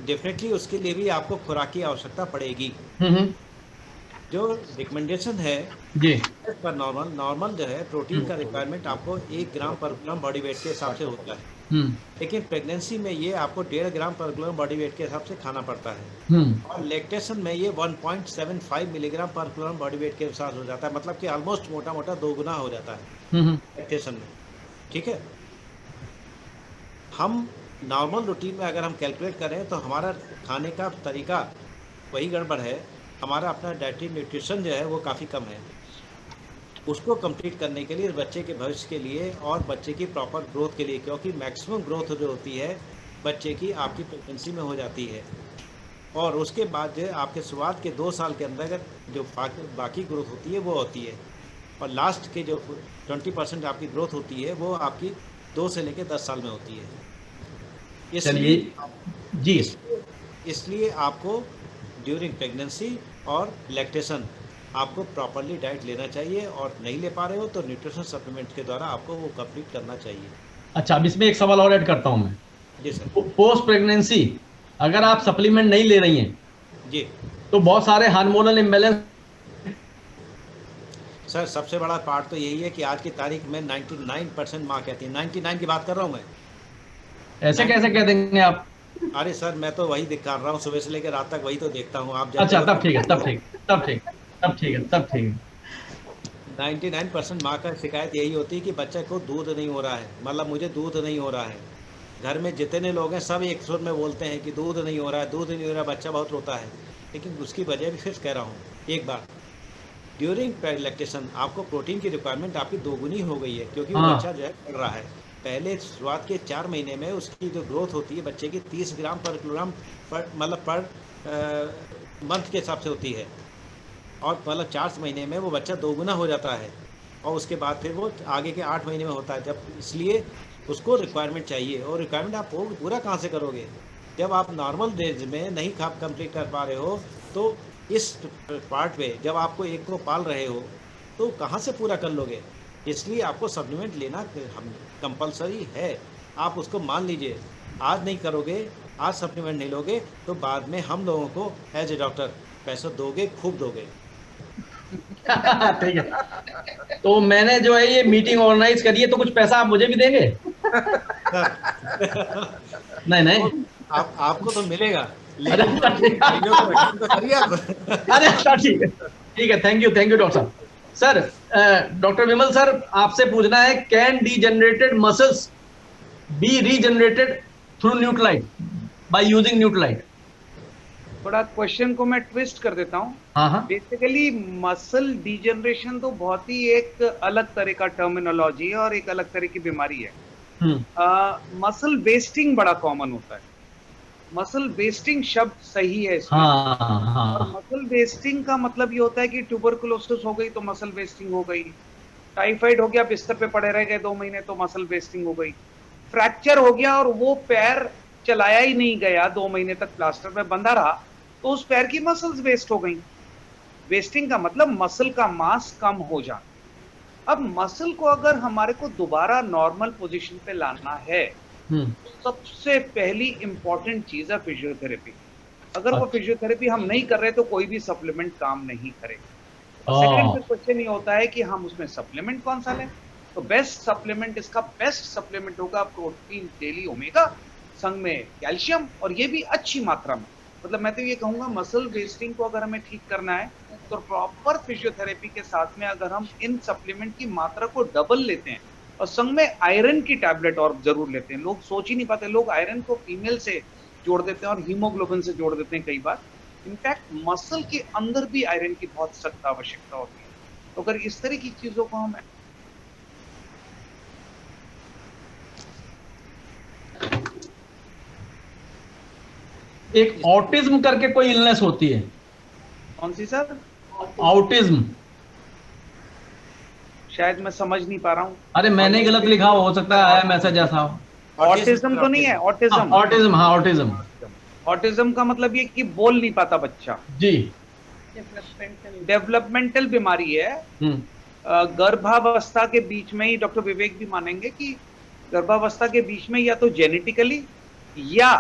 डेफिनेटली उसके लिए भी आपको खुराक की आवश्यकता पड़ेगी जो रिकमेंडेशन है जी पर नॉर्मल जो है प्रोटीन का रिक्वायरमेंट आपको 1 ग्राम पर ग्राम बॉडी वेट के हिसाब से होता है लेकिन प्रेगनेंसी में ये आपको 1.5 ग्राम पर ग्राम बॉडी वेट के हिसाब से खाना पड़ता है और लैक्टेशन में ये 1.75 मिलीग्राम पर ग्राम बॉडी वेट के हिसाब से हो जाता है मतलब कि ऑलमोस्ट मोटा मोटा 2 गुना हो जाता है लैक्टेशन में ठीक है हम नॉर्मल रूटीन में अगर हम कैलकुलेट करें तो हमारा खाने का तरीका वही गड़बड़ है हमारा अपना डाइटरी न्यूट्रिशन जो है वो काफ़ी कम है उसको कंप्लीट करने के लिए बच्चे के भविष्य के लिए और बच्चे की प्रॉपर ग्रोथ के लिए क्योंकि मैक्सिमम ग्रोथ जो होती है बच्चे की आपकी प्रेगनेंसी में हो जाती है और उसके बाद जो आपके शुरुआत के 2 साल के अंदर जो बाकी ग्रोथ होती है वो होती है और लास्ट के जो 20% आपकी ग्रोथ होती है वो आपकी 2 से लेकर 10 साल में होती है इसलिए आपको ड्यूरिंग प्रेगनेंसी और लैक्टेशन आपको प्रॉपरली डाइट लेना चाहिए और नहीं ले पा रहे हो तो न्यूट्रिशन सप्लीमेंट के द्वारा आपको वो कंप्लीट करना चाहिए। अच्छा अब इसमें एक सवाल और ऐड करता हूं मैं जी सर। पोस्ट प्रेगनेंसी अगर आप सप्लीमेंट नहीं ले रही हैं जी तो बहुत सारे हार्मोनल इम्बैलेंस सर सबसे बड़ा पार्ट तो यही है कि आज की तारीख में 99% माँ कहती है 99 की बात कर रहा हूँ मैं ऐसे कैसे कह देंगे आप अरे सर मैं तो वही दिखा रहा हूँ सुबह से लेकर रात तक वही तो देखता हूँ आप अच्छा तब ठीक है 99% माँ का शिकायत यही होती है कि बच्चे को दूध नहीं हो रहा है मतलब मुझे दूध नहीं हो रहा है घर में जितने लोग हैं सब एक सुर में बोलते हैं कि दूध नहीं हो रहा है दूध नहीं हो रहा बच्चा बहुत रोता है लेकिन उसकी वजह भी फिर कह रहा हूँ एक बार ड्यूरिंग लैक्टेशन आपको प्रोटीन की रिक्वायरमेंट आपकी 2 गुनी हो गई है क्योंकि वो बच्चा जो है बढ़ रहा है पहले शुरुआत के 4 महीने में उसकी जो ग्रोथ होती है बच्चे की 30 ग्राम पर किलोग्राम पर मंथ के हिसाब से होती है और मतलब 4 महीने में वो बच्चा 2 गुना हो जाता है और उसके बाद फिर वो आगे के 8 महीने में होता है जब इसलिए उसको रिक्वायरमेंट चाहिए और रिक्वायरमेंट आप पूरा कहाँ से करोगे जब आप नॉर्मल डेज में नहीं खा कंप्लीट कर पा रहे हो तो इस पार्ट पे जब आपको एक को पाल रहे हो तो कहाँ से पूरा कर लोगे इसलिए आपको सप्लीमेंट लेना कंपलसरी है आप उसको मान लीजिए आज नहीं करोगे आज सप्लीमेंट नहीं लोगे तो बाद में हम लोगों को एज ए डॉक्टर पैसा दोगे खूब दोगे ठीक है तो मैंने जो है ये मीटिंग ऑर्गेनाइज करी है तो कुछ पैसा आप मुझे भी देंगे नहीं आपको तो मिलेगा अरे ठीक है थैंक यू डॉक्टर साहब सर डॉक्टर विमल सर आपसे पूछना है can degenerated muscles B regenerated through Nutrilite by using Nutrilite थोड़ा क्वेश्चन को मैं ट्विस्ट कर देता हूँ बेसिकली मसल डीजनरेशन तो बहुत ही एक अलग तरह का टर्मिनोलॉजी है और एक अलग तरह की बीमारी है मसल वेस्टिंग बड़ा कॉमन होता है मसल वेस्टिंग शब्द सही है इसमें और मसल वेस्टिंग का मतलब ये होता है कि ट्यूबरकुलोसिस हो गई तो मसल वेस्टिंग हो गई टाइफाइड हो गया बिस्तर पे पड़े रह गए 2 महीने तो मसल वेस्टिंग हो गई फ्रैक्चर हो गया और वो पैर चलाया ही नहीं गया 2 महीने तक प्लास्टर में बंधा रहा तो उस पैर की मसल्स वेस्ट हो गई वेस्टिंग का मतलब मसल का मास कम हो जाना अब मसल को अगर हमारे को दोबारा नॉर्मल पोजीशन पे लाना है सबसे पहली इंपॉर्टेंट चीज है फिजियोथेरेपी अगर वो फिजियोथेरेपी हम नहीं कर रहे तो कोई भी सप्लीमेंट काम नहीं करेगा सेकंड क्वेश्चन ये होता है कि हम उसमें सप्लीमेंट कौन सा लें तो बेस्ट सप्लीमेंट इसका बेस्ट सप्लीमेंट होगा प्रोटीन डेली ओमेगा संग में कैल्शियम और ये भी अच्छी मात्रा में मतलब मैं तो ये कहूंगा मसल वेस्टिंग को अगर हमें ठीक करना है तो प्रॉपर फिजियोथेरेपी के साथ में अगर हम इन सप्लीमेंट की मात्रा को डबल लेते हैं और संग में आयरन की टैबलेट और जरूर लेते हैं लोग सोच ही नहीं पाते लोग आयरन को फीमेल से जोड़ देते हैं और हीमोग्लोबिन से जोड़ देते हैं कई बार इनफैक्ट मसल के अंदर भी आयरन की बहुत सख्त आवश्यकता होती है तो अगर इस तरह की चीजों को हम एक ऑटिज्म करके कोई इलनेस होती है कौन सी सर ऑटिज्म शायद मैं समझ नहीं पा रहा हूँ अरे मैंने गलत लिखा हो सकता है मैसेज ऐसा ऑटिज्म तो नहीं है ऑटिज्म ऑटिज्म ऑटिज्म का मतलब ये कि बोल नहीं पाता बच्चा जी डेवलपमेंटल बीमारी है। गर्भावस्था के बीच में ही डॉक्टर विवेक भी मानेंगे कि गर्भावस्था के बीच में या तो जेनेटिकली या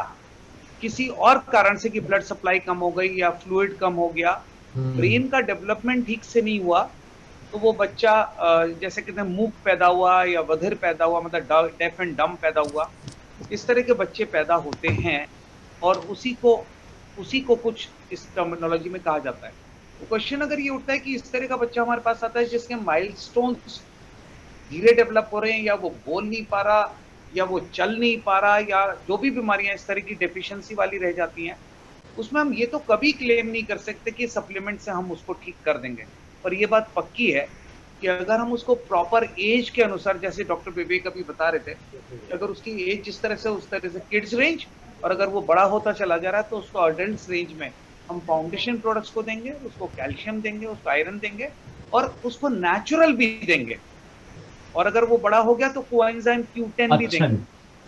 किसी और कारण से कि ब्लड सप्लाई कम हो गई या फ्लूइड कम हो गया, ब्रेन का डेवलपमेंट ठीक से नहीं हुआ, तो वो बच्चा जैसे कहते हैं मूक पैदा हुआ या बधिर पैदा हुआ, मतलब डेफ एंड डम पैदा हुआ, इस तरह के बच्चे पैदा होते हैं और उसी को कुछ इस टर्मिनोलॉजी में कहा जाता है। तो क्वेश्चन अगर ये उठता है कि इस तरह का बच्चा हमारे पास आता है जिसके माइलस्टोन्स धीरे डेवलप हो रहे हैं, या वो बोल नहीं पा रहा, या वो चल नहीं पा रहा, या जो भी बीमारियां इस तरह की डेफिशिएंसी वाली रह जाती हैं, उसमें हम ये तो कभी क्लेम नहीं कर सकते कि सप्लीमेंट से हम उसको ठीक कर देंगे। पर ये बात पक्की है कि अगर हम उसको प्रॉपर एज के अनुसार, जैसे डॉक्टर विवेक अभी बता रहे थे, अगर उसकी एज जिस तरह से उस तरह से किड्स रेंज, और अगर वो बड़ा होता चला जा रहा है तो उसको अडल्ट रेंज में हम फाउंडेशन प्रोडक्ट्स को देंगे, उसको कैल्शियम देंगे, उसको आयरन देंगे और उसको नेचुरल भी देंगे। और अगर वो बड़ा हो गया तो कोएंजाइम Q10 भी देंगे।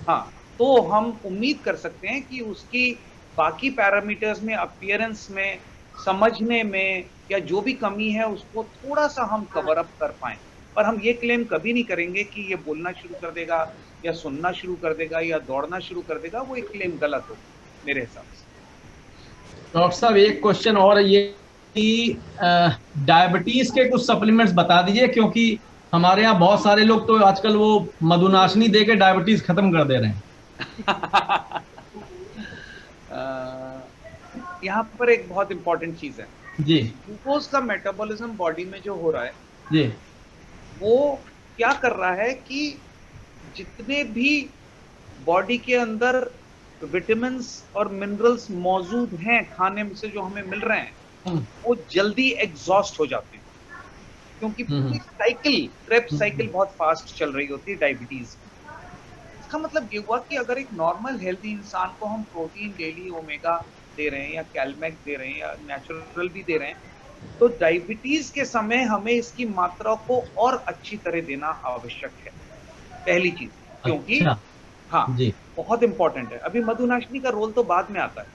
हाँ, तो हम उम्मीद कर सकते हैं कि उसकी बाकी पैरामीटर्स में, अपीयरेंस में, समझने में, या जो भी कमी है उसको थोड़ा सा हम कवर अप कर पाएं। पर हम ये क्लेम कभी नहीं करेंगे कि ये बोलना शुरू कर देगा या सुनना शुरू कर देगा या दौड़ना शुरू कर देगा, वो एक क्लेम गलत हो मेरे हिसाब से। डॉक्टर साहब एक क्वेश्चन और ये कि डायबिटीज के कुछ सप्लीमेंट्स बता दीजिए, क्योंकि हमारे यहाँ बहुत सारे लोग तो आजकल वो मधुनाशनी दे के डायबिटीज खत्म कर दे रहे हैं। यहाँ पर एक बहुत इंपॉर्टेंट चीज है जी, ग्लूकोज का मेटाबॉलिज्म बॉडी में जो हो रहा है जी, वो क्या कर रहा है कि जितने भी बॉडी के अंदर विटामिन्स और मिनरल्स मौजूद हैं खाने में से जो हमें मिल रहे हैं, वो जल्दी एग्जॉस्ट हो जाते हैं, क्योंकि पूरी साइकिल, क्रेब्स साइकिल बहुत फास्ट चल रही होती है डायबिटीज। इसका मतलब ये हुआ कि अगर एक नॉर्मल हेल्दी इंसान को हम प्रोटीन डेली ओमेगा दे रहे हैं या कैलमैक दे रहे हैं या नेचुरल भी दे रहे हैं, तो डायबिटीज के समय हमें इसकी मात्रा को और अच्छी तरह देना आवश्यक है, पहली चीज। क्योंकि हाँ जी, बहुत इंपॉर्टेंट है। अभी मधुनाशनी का रोल तो बाद में आता है,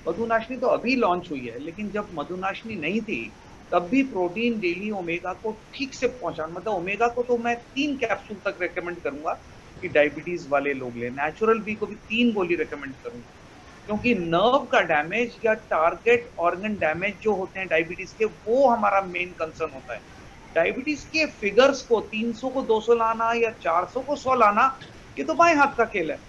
मधुनाशनी तो अभी लॉन्च हुई है, लेकिन जब मधुनाशनी नहीं थी तब भी प्रोटीन डेली ओमेगा को ठीक से पहुंचाना, मतलब ओमेगा को तो मैं 3 कैप्सूल तक रेकमेंड करूंगा कि डायबिटीज वाले लोग लें, नेचुरल बी को भी 3 गोली रेकमेंड करूंगा, क्योंकि नर्व का डैमेज या टारगेट ऑर्गन डैमेज जो होते हैं डायबिटीज के, वो हमारा मेन कंसर्न होता है। डायबिटीज के फिगर्स को 300 को 200 लाना या 400 को 100 लाना, ये तो बाएं हाथ का खेल है।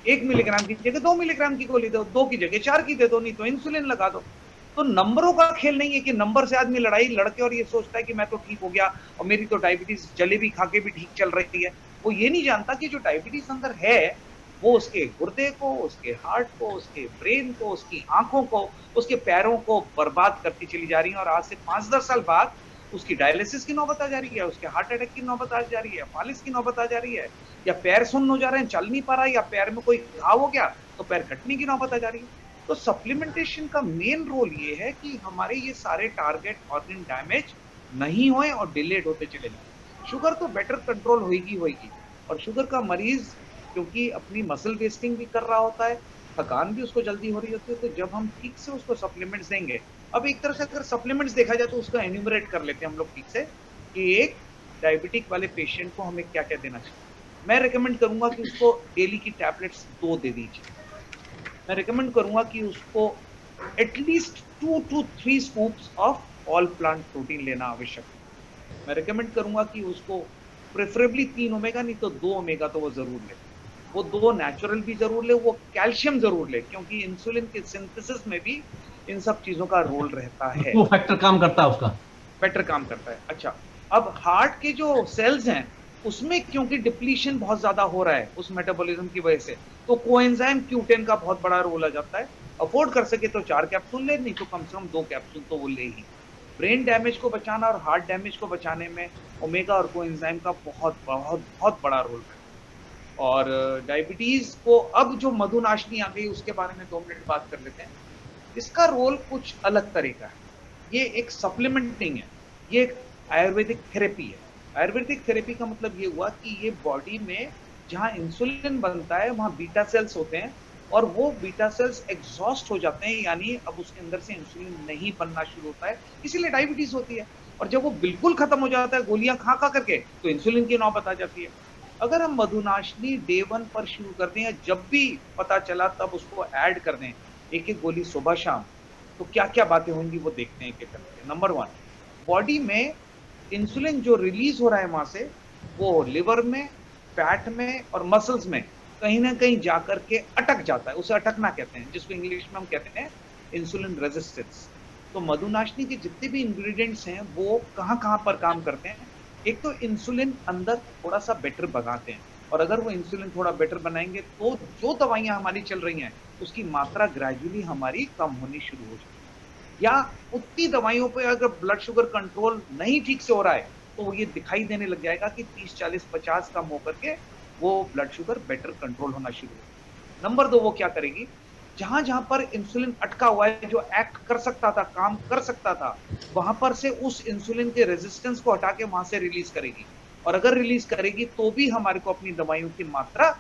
1 मिलीग्राम की जगह 2 मिलीग्राम की गोली दो, 2 की जगह 4 की दे दो, नहीं तो इंसुलिन लगा दो। तो नंबरों का खेल नहीं है कि नंबर से आदमी लड़ाई लड़के और ये सोचता है कि मैं तो ठीक हो गया और मेरी तो डायबिटीज जलेबी खा के भी ठीक चल रही है। वो ये नहीं जानता कि जो डायबिटीज अंदर है वो उसके गुर्दे को, उसके हार्ट को, उसके ब्रेन को, उसकी आंखों को, उसके पैरों को बर्बाद करती चली जा रही है। और आज से 5-10 साल बाद उसकी डायलिसिस की नौबत आ जा रही है, उसके हार्ट अटैक की नौबत आ जा रही है, फालिस की नौबत आ जा रही है, या पैर सुन्न हो जा रहे हैं, चल नहीं पा रहा, या पैर में कोई घाव हो गया तो पैर कटने की नौबत आ जा रही है। तो सप्लीमेंटेशन का मेन रोल ये है कि हमारे ये सारे टारगेट ऑर्गन डैमेज नहीं होए और डिलेड होते चले जाए। शुगर तो बेटर कंट्रोल होगी, और शुगर का मरीज क्योंकि अपनी मसल वेस्टिंग भी कर रहा होता है, थकान भी उसको जल्दी हो रही होती है, तो जब हम ठीक से उसको सप्लीमेंट्स देंगे, अब एक तरह से अगर सप्लीमेंट्स देखा जाए तो उसका एन्यूमरेट कर लेते हैं हम लोग ठीक से कि एक डायबिटिक वाले पेशेंट को हमें क्या क्या देना चाहिए। मैं रिकमेंड करूंगा कि उसको डेली की टैबलेट्स 2 दे दीजिए। मैं रिकमेंड करूंगा कि उसको at least 2 to 3 scoops of all plant protein लेना आवश्यक है। मैं रिकमेंड करूंगा कि उसको प्रेफरेबली 3 ओमेगा, नहीं तो 2 ओमेगा तो वो जरूर ले, वो 2 नेचुरल भी जरूर ले, वो कैल्शियम जरूर ले, क्योंकि इंसुलिन के सिंथेसिस में भी इन सब चीजों का रोल रहता है। वो फैक्टर काम करता है, उसका बेटर काम करता है। अच्छा, अब हार्ट के जो सेल्स हैं उसमें क्योंकि डिप्लीशन बहुत ज्यादा हो रहा है उस मेटाबॉलिज्म की वजह से, तो कोएंजाइम Q10 का बहुत बड़ा रोल आ जाता है। अफोर्ड कर सके तो 4 कैप्सूल ले, नहीं तो कम से कम 2 कैप्सूल तो वो ले ही। ब्रेन डैमेज को बचाना और हार्ट डैमेज को बचाने में ओमेगा और कोएंजाइम का बहुत बहुत बहुत बड़ा रोल है। और डायबिटीज को अब जो मधुनाशनी आ गई उसके बारे में 2 मिनट बात कर लेते हैं। इसका रोल कुछ अलग तरह का है, ये एक सप्लीमेंट नहीं है, ये एक आयुर्वेदिक थेरेपी है। आयुर्वेदिक थेरेपी का मतलब ये हुआ कि ये बॉडी में जहाँ इंसुलिन बनता है वहाँ बीटा सेल्स होते हैं, और वो बीटा सेल्स एग्जॉस्ट हो जाते हैं, यानी अब उसके अंदर से इंसुलिन नहीं बनना शुरू होता है, इसीलिए डायबिटीज होती है। और जब वो बिल्कुल खत्म हो जाता है गोलियां खा खा करके, तो इंसुलिन की नौबत आ जाती है। अगर हम मधुनाशनी डे 1 पर शुरू कर दें या जब भी पता चला तब उसको ऐड कर दें, एक एक गोली सुबह शाम, तो क्या क्या बातें होंगी वो देखते हैं एक करके। नंबर 1, बॉडी में इंसुलिन जो रिलीज हो रहा है वहां से, वो लिवर में, फैट में और मसल्स में कहीं ना कहीं जाकर के अटक जाता है। उसे अटकना कहते हैं, जिसको इंग्लिश में हम कहते हैं इंसुलिन रेजिस्टेंस। तो मधुनाशनी के जितने भी इंग्रेडिएंट्स हैं वो कहाँ कहाँ पर काम करते हैं। एक तो इंसुलिन अंदर थोड़ा सा बेटर बनाते हैं, और अगर वो इंसुलिन थोड़ा बेटर बनाएंगे तो जो दवाइयां हमारी चल रही हैं उसकी मात्रा ग्रेजुअली हमारी कम होनी शुरू हो जाएगी। या उतनी दवाइयों पे अगर ब्लड शुगर कंट्रोल नहीं ठीक से हो रहा है तो ये दिखाई देने लग जाएगा कि 30, 40, 50 कम होकर के वो ब्लड शुगर बेटर कंट्रोल होना शुरू हो। नंबर 2, वो क्या करेगी, जहां जहां पर इंसुलिन अटका हुआ है, जो एक्ट कर सकता था, काम कर सकता था, वहां पर से उस इंसुलिन के रेजिस्टेंस को हटा के वहां से रिलीज करेगी। और अगर रिलीज करेगी तो भी हमारे को अपनी दवाइयों की मात्रा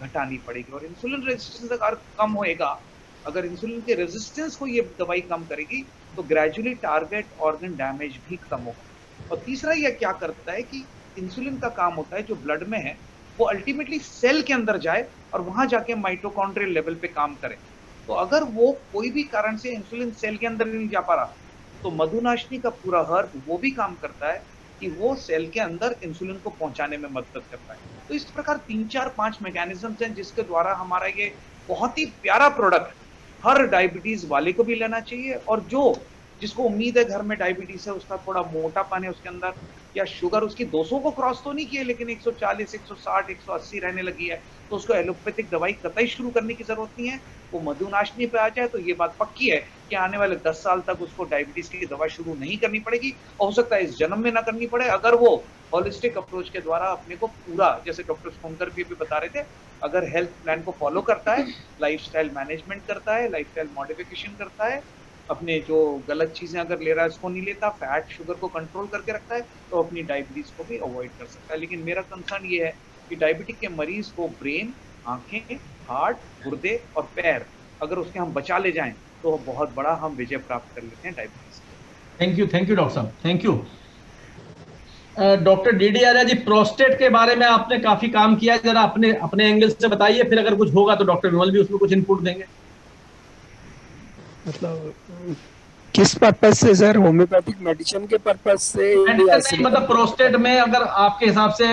घटानी पड़ेगी। और इंसुलिन रेजिस्टेंस अगर कम होएगा, अगर इंसुलिन के रेजिस्टेंस को ये दवाई कम करेगी, तो ग्रेजुअली टारगेट ऑर्गन डैमेज भी कम होगा। और तीसरा ये क्या करता है कि इंसुलिन का काम होता है जो ब्लड में है वो अल्टीमेटली सेल के अंदर जाए और वहां जाके माइटोकॉन्ड्रियल लेवल पे काम करे। तो अगर वो कोई भी कारण से इंसुलिन सेल के अंदर नहीं जा पा रहा, तो मधुनाशनी का पूरा हर्ब वो भी काम करता है कि वो सेल के अंदर इंसुलिन को पहुंचाने में मदद करता है। तो इस प्रकार 3, 4, 5 मैकेनिज्म्स हैं जिसके द्वारा हमारा ये बहुत ही प्यारा प्रोडक्ट हर डायबिटीज वाले को भी लेना चाहिए। और जिसको उम्मीद है घर में डायबिटीज है, उसका थोड़ा मोटापन है उसके अंदर, या शुगर उसकी 200 को क्रॉस तो नहीं किए लेकिन 140, 160, 180 रहने लगी है, तो उसको एलोपैथिक दवाई कतई शुरू करने की जरूरत नहीं है। वो मधुनाशनी पे आ जाए तो ये बात पक्की है कि आने वाले 10 साल तक उसको डायबिटीज की दवा शुरू नहीं करनी पड़ेगी। हो सकता है इस जन्म में ना करनी पड़े, अगर वो होलिस्टिक अप्रोच के द्वारा अपने को पूरा, जैसे डॉक्टर सोनकर भी बता रहे थे, अगर हेल्थ प्लान को फॉलो करता है, लाइफस्टाइल मैनेजमेंट करता है, लाइफस्टाइल मॉडिफिकेशन करता है, अपने जो गलत चीजें अगर ले रहा है उसको नहीं लेता, फैट शुगर को कंट्रोल करके रखता है, तो अपनी डायबिटीज को भी अवॉइड कर सकता है। लेकिन मेरा कंसर्न ये है कि डायबिटिक के मरीज को ब्रेन, आंखें, हार्ट, गुर्दे और पैर अगर उसके हम बचा ले जाएं तो बहुत बड़ा हम विजय प्राप्त कर लेते हैं डायबिटीज। थैंक यू डॉक्टर साहब, thank you. Doctor D D Arya ji, prostate के बारे में आपने काफी काम किया है, जरा अपने एंगल से बताइए, फिर अगर कुछ होगा तो डॉक्टर विमल भी उसमें कुछ इनपुट देंगे। मतलब किस पर्पज से सर, होम्योपैथिक मेडिसिन के पर्पज से? मतलब प्रोस्टेट में अगर आपके हिसाब से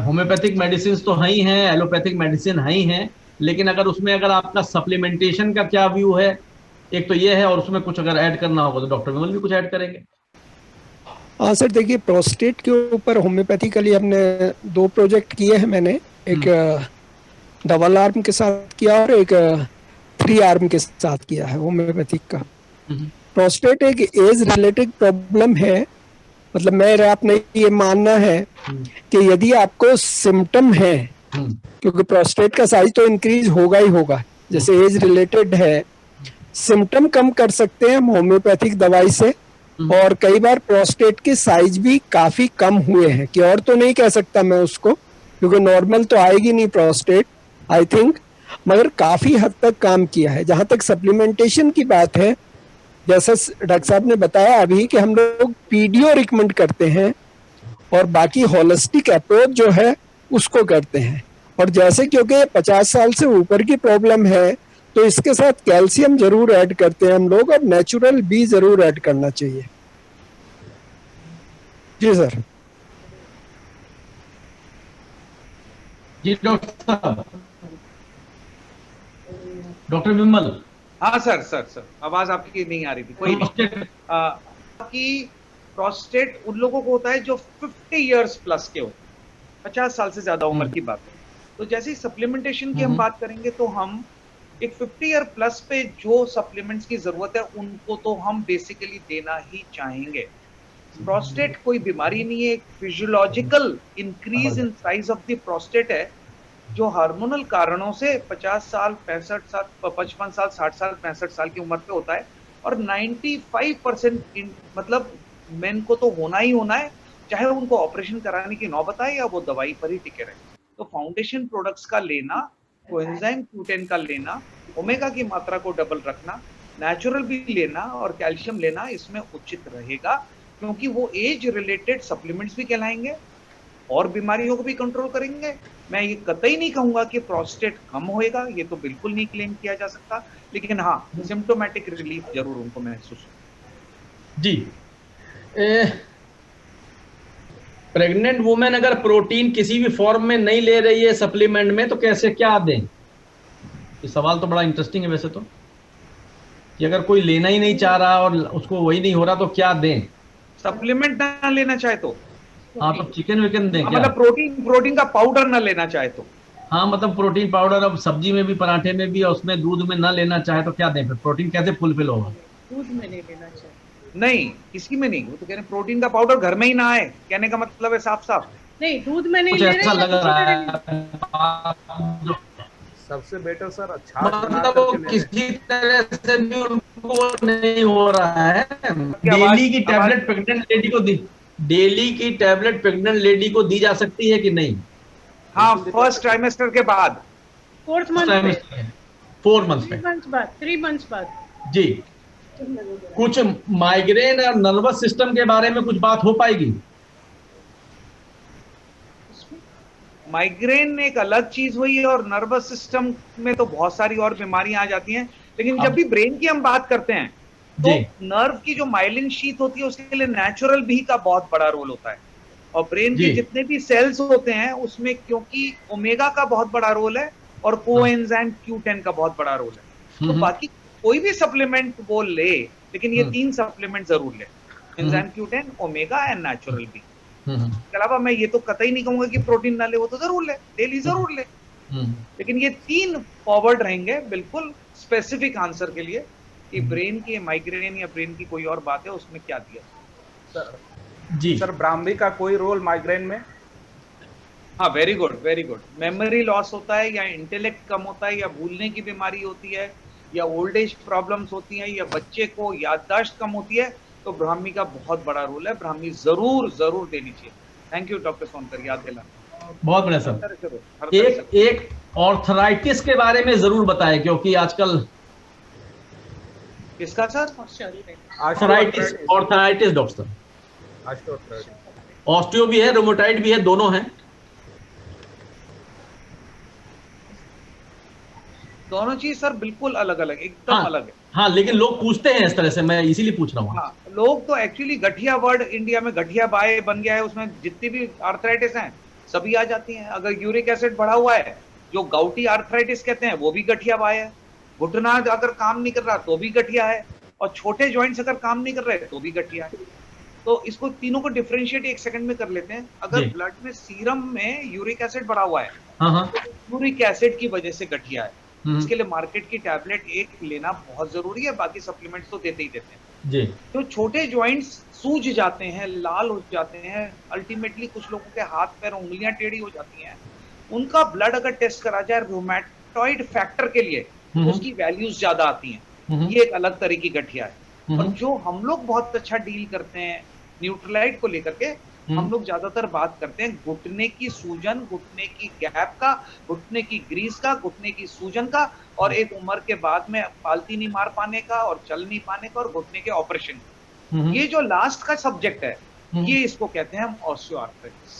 होम्योपैथिक मेडिसिन तो है ही हैं, एलोपैथिक मेडिसिन है ही हैं, लेकिन अगर उसमें अगर आपका सप्लीमेंटेशन का क्या व्यू है, एक तो ये है, और उसमें कुछ अगर ऐड करना होगा तो डॉक्टर विमल भी कुछ ऐड करेंगे। हाँ सर, देखिए प्रोस्टेट के ऊपर होम्योपैथिकली हमने 2 प्रोजेक्ट किए हैं मैंने, एक डबल आर्म के साथ किया और एक 3 आर्म के साथ किया है होम्योपैथिक का। प्रोस्टेट एक एज रिलेटेड प्रॉब्लम है, मतलब मेरा अपने ये मानना है कि यदि आपको सिम्टम है, क्योंकि प्रोस्टेट का साइज तो इंक्रीज होगा ही होगा, जैसे एज रिलेटेड है, सिम्टम कम कर सकते हैं हम होम्योपैथिक दवाई से। और कई बार प्रोस्टेट के साइज भी काफी कम हुए हैं, कि और तो नहीं कह सकता मैं उसको, क्योंकि नॉर्मल तो आएगी नहीं प्रोस्टेट आई थिंक, मगर काफी हद तक काम किया है। जहां तक सप्लीमेंटेशन की बात है, जैसा डॉक्टर साहब ने बताया अभी कि हम लोग पीडीओ रिकमेंड करते हैं और बाकी होलिस्टिक अप्रोच जो है उसको करते हैं। और जैसे क्योंकि 50 साल से ऊपर की प्रॉब्लम है तो इसके साथ कैल्शियम जरूर ऐड करते हैं हम लोग, और नेचुरल बी जरूर ऐड करना चाहिए। जी सर। जी डॉक्टर साहब, डॉक्टर विमल। हाँ सर आवाज आपकी नहीं आ रही थी, कोई नहीं। प्रोस्टेट उन लोगों को होता है जो 50 इयर्स प्लस के होते हैं, 50 साल से ज्यादा उम्र की बात है। तो जैसे ही सप्लीमेंटेशन की हम बात करेंगे तो हम एक 50 ईयर प्लस पे जो सप्लीमेंट्स की जरूरत है उनको तो हम बेसिकली देना ही चाहेंगे। प्रोस्टेट कोई बीमारी नहीं है, एक physiological increase in size of the prostate है जो हार्मोनल कारणों से 50 साल, 65 साल, 55 साल, 60 साल, 65 साल की उम्र पे होता है। और 95% मतलब मेन को तो होना ही होना है, चाहे उनको ऑपरेशन कराने की नौबत आए या वो दवाई पर ही टिके रहे। तो फाउंडेशन प्रोडक्ट्स का लेना कोएंजाइम Q10 का लेना, ओमेगा की मात्रा को डबल रखना, नेचुरल भी लेना और कैल्शियम लेना इसमें उचित रहेगा, क्योंकि वो एज रिलेटेड सप्लीमेंट्स भी कहलाएंगे और बीमारियों को भी कंट्रोल करेंगे। मैं ये कतई नहीं कहूंगा कि प्रोस्टेट कम होएगा, ये तो बिल्कुल नहीं क्लेम किया जा सकता, लेकिन हाँ सिम्टोमेटिक रिलीफ जरूर उनको महसूस होगा। जी, प्रेग्नेंट वुमेन अगर प्रोटीन किसी भी फॉर्म में नहीं ले रही है सप्लीमेंट में, तो कैसे क्या दें? ये सवाल तो बड़ा इंटरेस्टिंग है वैसे तो, कि अगर कोई लेना ही नहीं चाह रहा और उसको वही नहीं हो रहा तो क्या दें? सप्लीमेंट ना लेना चाहे तो, हाँ तो चिकन विकन दें क्या? मतलब प्रोटीन का पाउडर ना लेना चाहे तो, हाँ मतलब प्रोटीन पाउडर अब सब्जी में भी, पराठे में भी, और उसमें दूध में ना लेना चाहे तो क्या दें? फिर प्रोटीन कैसे फुलफिल होगा? दूध में नहीं लेना चाहिए। नहीं किसी में नहीं, वो तो कह रहे हैं प्रोटीन का पाउडर घर में ही ना आए, कहने का मतलब है साफ साफ। नहीं दूध में नहीं कुछ ले ऐसा रहे, लग रहा है। सबसे बेटर सर अच्छा मतलब वो किसी तरह से भी उनको नहीं हो रहा है। डेली की टैबलेट प्रेग्नेंट लेडी को दी, डेली की टैबलेट प्रेग्नेंट लेडी को दी जा सकती है कि नहीं? हाँ फर्स्ट ट्राइमेस्टर के बाद, 4th मंथ में, 4 मंथ में, 3 मंथ्स बाद। जी। कुछ माइग्रेन और नर्वस सिस्टम के बारे में कुछ बात हो पाएगी? माइग्रेन एक अलग चीज हुई है और नर्वस सिस्टम में तो बहुत सारी और बीमारियां आ जाती हैं, लेकिन जब भी ब्रेन की हम बात करते हैं तो नर्व की जो माइलिन शीथ होती है उसके लिए नेचुरल भी का बहुत बड़ा रोल होता है, और ब्रेन के जितने भी सेल्स होते हैं उसमें क्योंकि ओमेगा का बहुत बड़ा रोल है और कोएंजाइम Q10 का बहुत बड़ा रोल है। तो बाकी कोई भी सप्लीमेंट वो ले, लेकिन ये 3 सप्लीमेंट जरूर ले, enzyme Q10, omega and natural भी। इसके अलावा मैं ये तो कतई नहीं कहूंगा कि प्रोटीन ना ले, वो तो जरूर ले, डेली जरूर ले, लेकिन ये 3 फॉरवर्ड रहेंगे बिल्कुल स्पेसिफिक आंसर के लिए कि ब्रेन की माइग्रेन या ब्रेन की कोई और बात है उसमें क्या दिया सर। जी सर ब्राह्मी का कोई रोल माइग्रेन में? हाँ very good very good. Memory loss होता है या इंटेलेक्ट कम होता है या भूलने की बीमारी होती है या ओल्ड एज प्रॉब्लम्स होती हैं या बच्चे को याददाश्त कम होती है, तो ब्राह्मी का बहुत बड़ा रोल है, ब्राह्मी जरूर जरूर देनी चाहिए। थैंक यू डॉक्टर सोनकर, याद दिला। बहुत बढ़िया सर। एक ऑर्थराइटिस के बारे में जरूर बताएं, क्योंकि आजकल किसका sir? Arthritis, arthritis doctor. Osteo भी है, रोमेटॉइड भी है, दोनों हैं। दोनों चीज सर बिल्कुल अलग अलग, एकदम अलग है। हाँ लेकिन लोग पूछते हैं इस तरह से, मैं इसीलिए पूछ रहा हूँ। हाँ, लोग तो एक्चुअली गठिया वर्ड इंडिया में गठिया बाय बन गया है, उसमें जितनी भी आर्थराइटिस हैं सभी आ जाती हैं। अगर यूरिक एसिड बढ़ा हुआ है, जो गाउटी आर्थराइटिस कहते हैं, वो भी गठिया बाय है। घुटना अगर काम नहीं कर रहा तो भी गठिया है, और छोटे जॉइंट्स अगर काम नहीं कर रहे तो भी गठिया है। तो इसको तीनों को डिफरेंशिएट 1 सेकंड में कर लेते हैं। अगर ब्लड में सीरम में यूरिक एसिड बढ़ा हुआ है तो यूरिक एसिड की वजह से गठिया है। इसके लिए मार्केट की टैबलेट एक लेना बहुत जरूरी है, बाकी सप्लीमेंट्स तो देते ही देते हैं जी। तो छोटे जॉइंट्स सूज जाते हैं, लाल हो जाते हैं, अल्टीमेटली कुछ लोगों के हाथ पैर उंगलियां टेढ़ी हो जाती हैं, उनका ब्लड अगर टेस्ट करा जाए रूमेटॉइड फैक्टर के लिए तो उसकी वैल्यूज ज्यादा आती हैं। ये एक अलग तरह की गठिया है। और जो हम लोग बहुत अच्छा डील करते हैं न्यूट्रलाइट को लेकर के, हम लोग ज्यादातर बात करते हैं घुटने की सूजन, घुटने की गैप का, घुटने की ग्रीस का, घुटने की सूजन का, और एक उम्र के बाद में पालती नहीं मार पाने का और चल नहीं पाने का, और घुटने के ऑपरेशन का। ये जो लास्ट का सब्जेक्ट है, ये इसको कहते हैं हम ऑस्टियोआर्थराइटिस।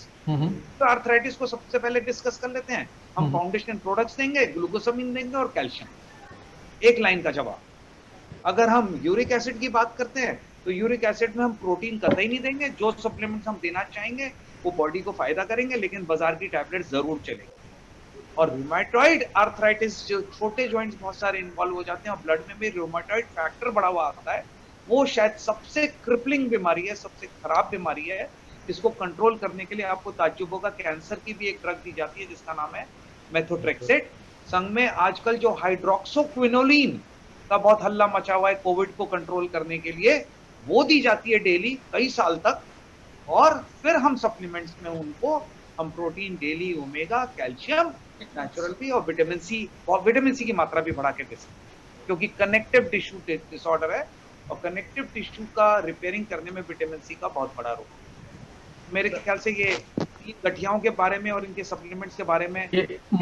तो आर्थराइटिस को सबसे पहले डिस्कस कर लेते हैं। हम फाउंडेशनल प्रोडक्ट्स देंगे, ग्लूकोसामिन देंगे और कैल्शियम। एक लाइन का जवाब। अगर हम यूरिक एसिड की बात करते हैं तो यूरिक एसिड में हम प्रोटीन कतई नहीं देंगे। जो सप्लीमेंट्स हम देना चाहेंगे वो बॉडी को फायदा करेंगे, लेकिन बाजार की टैबलेट जरूर चलेगी। और रूमेटॉइड आर्थराइटिस, जो छोटे जॉइंट्स बहुत सारे इन्वॉल्व हो जाते हैं और ब्लड में भी रूमेटॉइड फैक्टर बढ़ा हुआ आता है, वो शायद सबसे क्रिपलिंग बीमारी है, सबसे खराब बीमारी है। इसको कंट्रोल करने के लिए आपको ताज्जुब होगा, कैंसर की भी एक ड्रग दी जाती है जिसका नाम है मेथोट्रेक्सेट। संग में आजकल जो हाइड्रोक्सोक्विनोलिन का बहुत हल्ला मचा हुआ है कोविड को कंट्रोल करने के लिए, वो दी जाती है डेली कई साल तक। और फिर हम सप्लीमेंट्स में उनको हम protein daily, omega, calcium, natural भी और विटामिन सी की मात्रा भी बढ़ा के दे सकते हैं, क्योंकि कनेक्टिव टिश्यू डिसऑर्डर है और कनेक्टिव टिश्यू का रिपेयरिंग करने में विटामिन सी का बहुत बड़ा रोल है। मेरे ख्याल से ये इन गठियाओं के बारे में और इनके सप्लीमेंट्स के बारे में।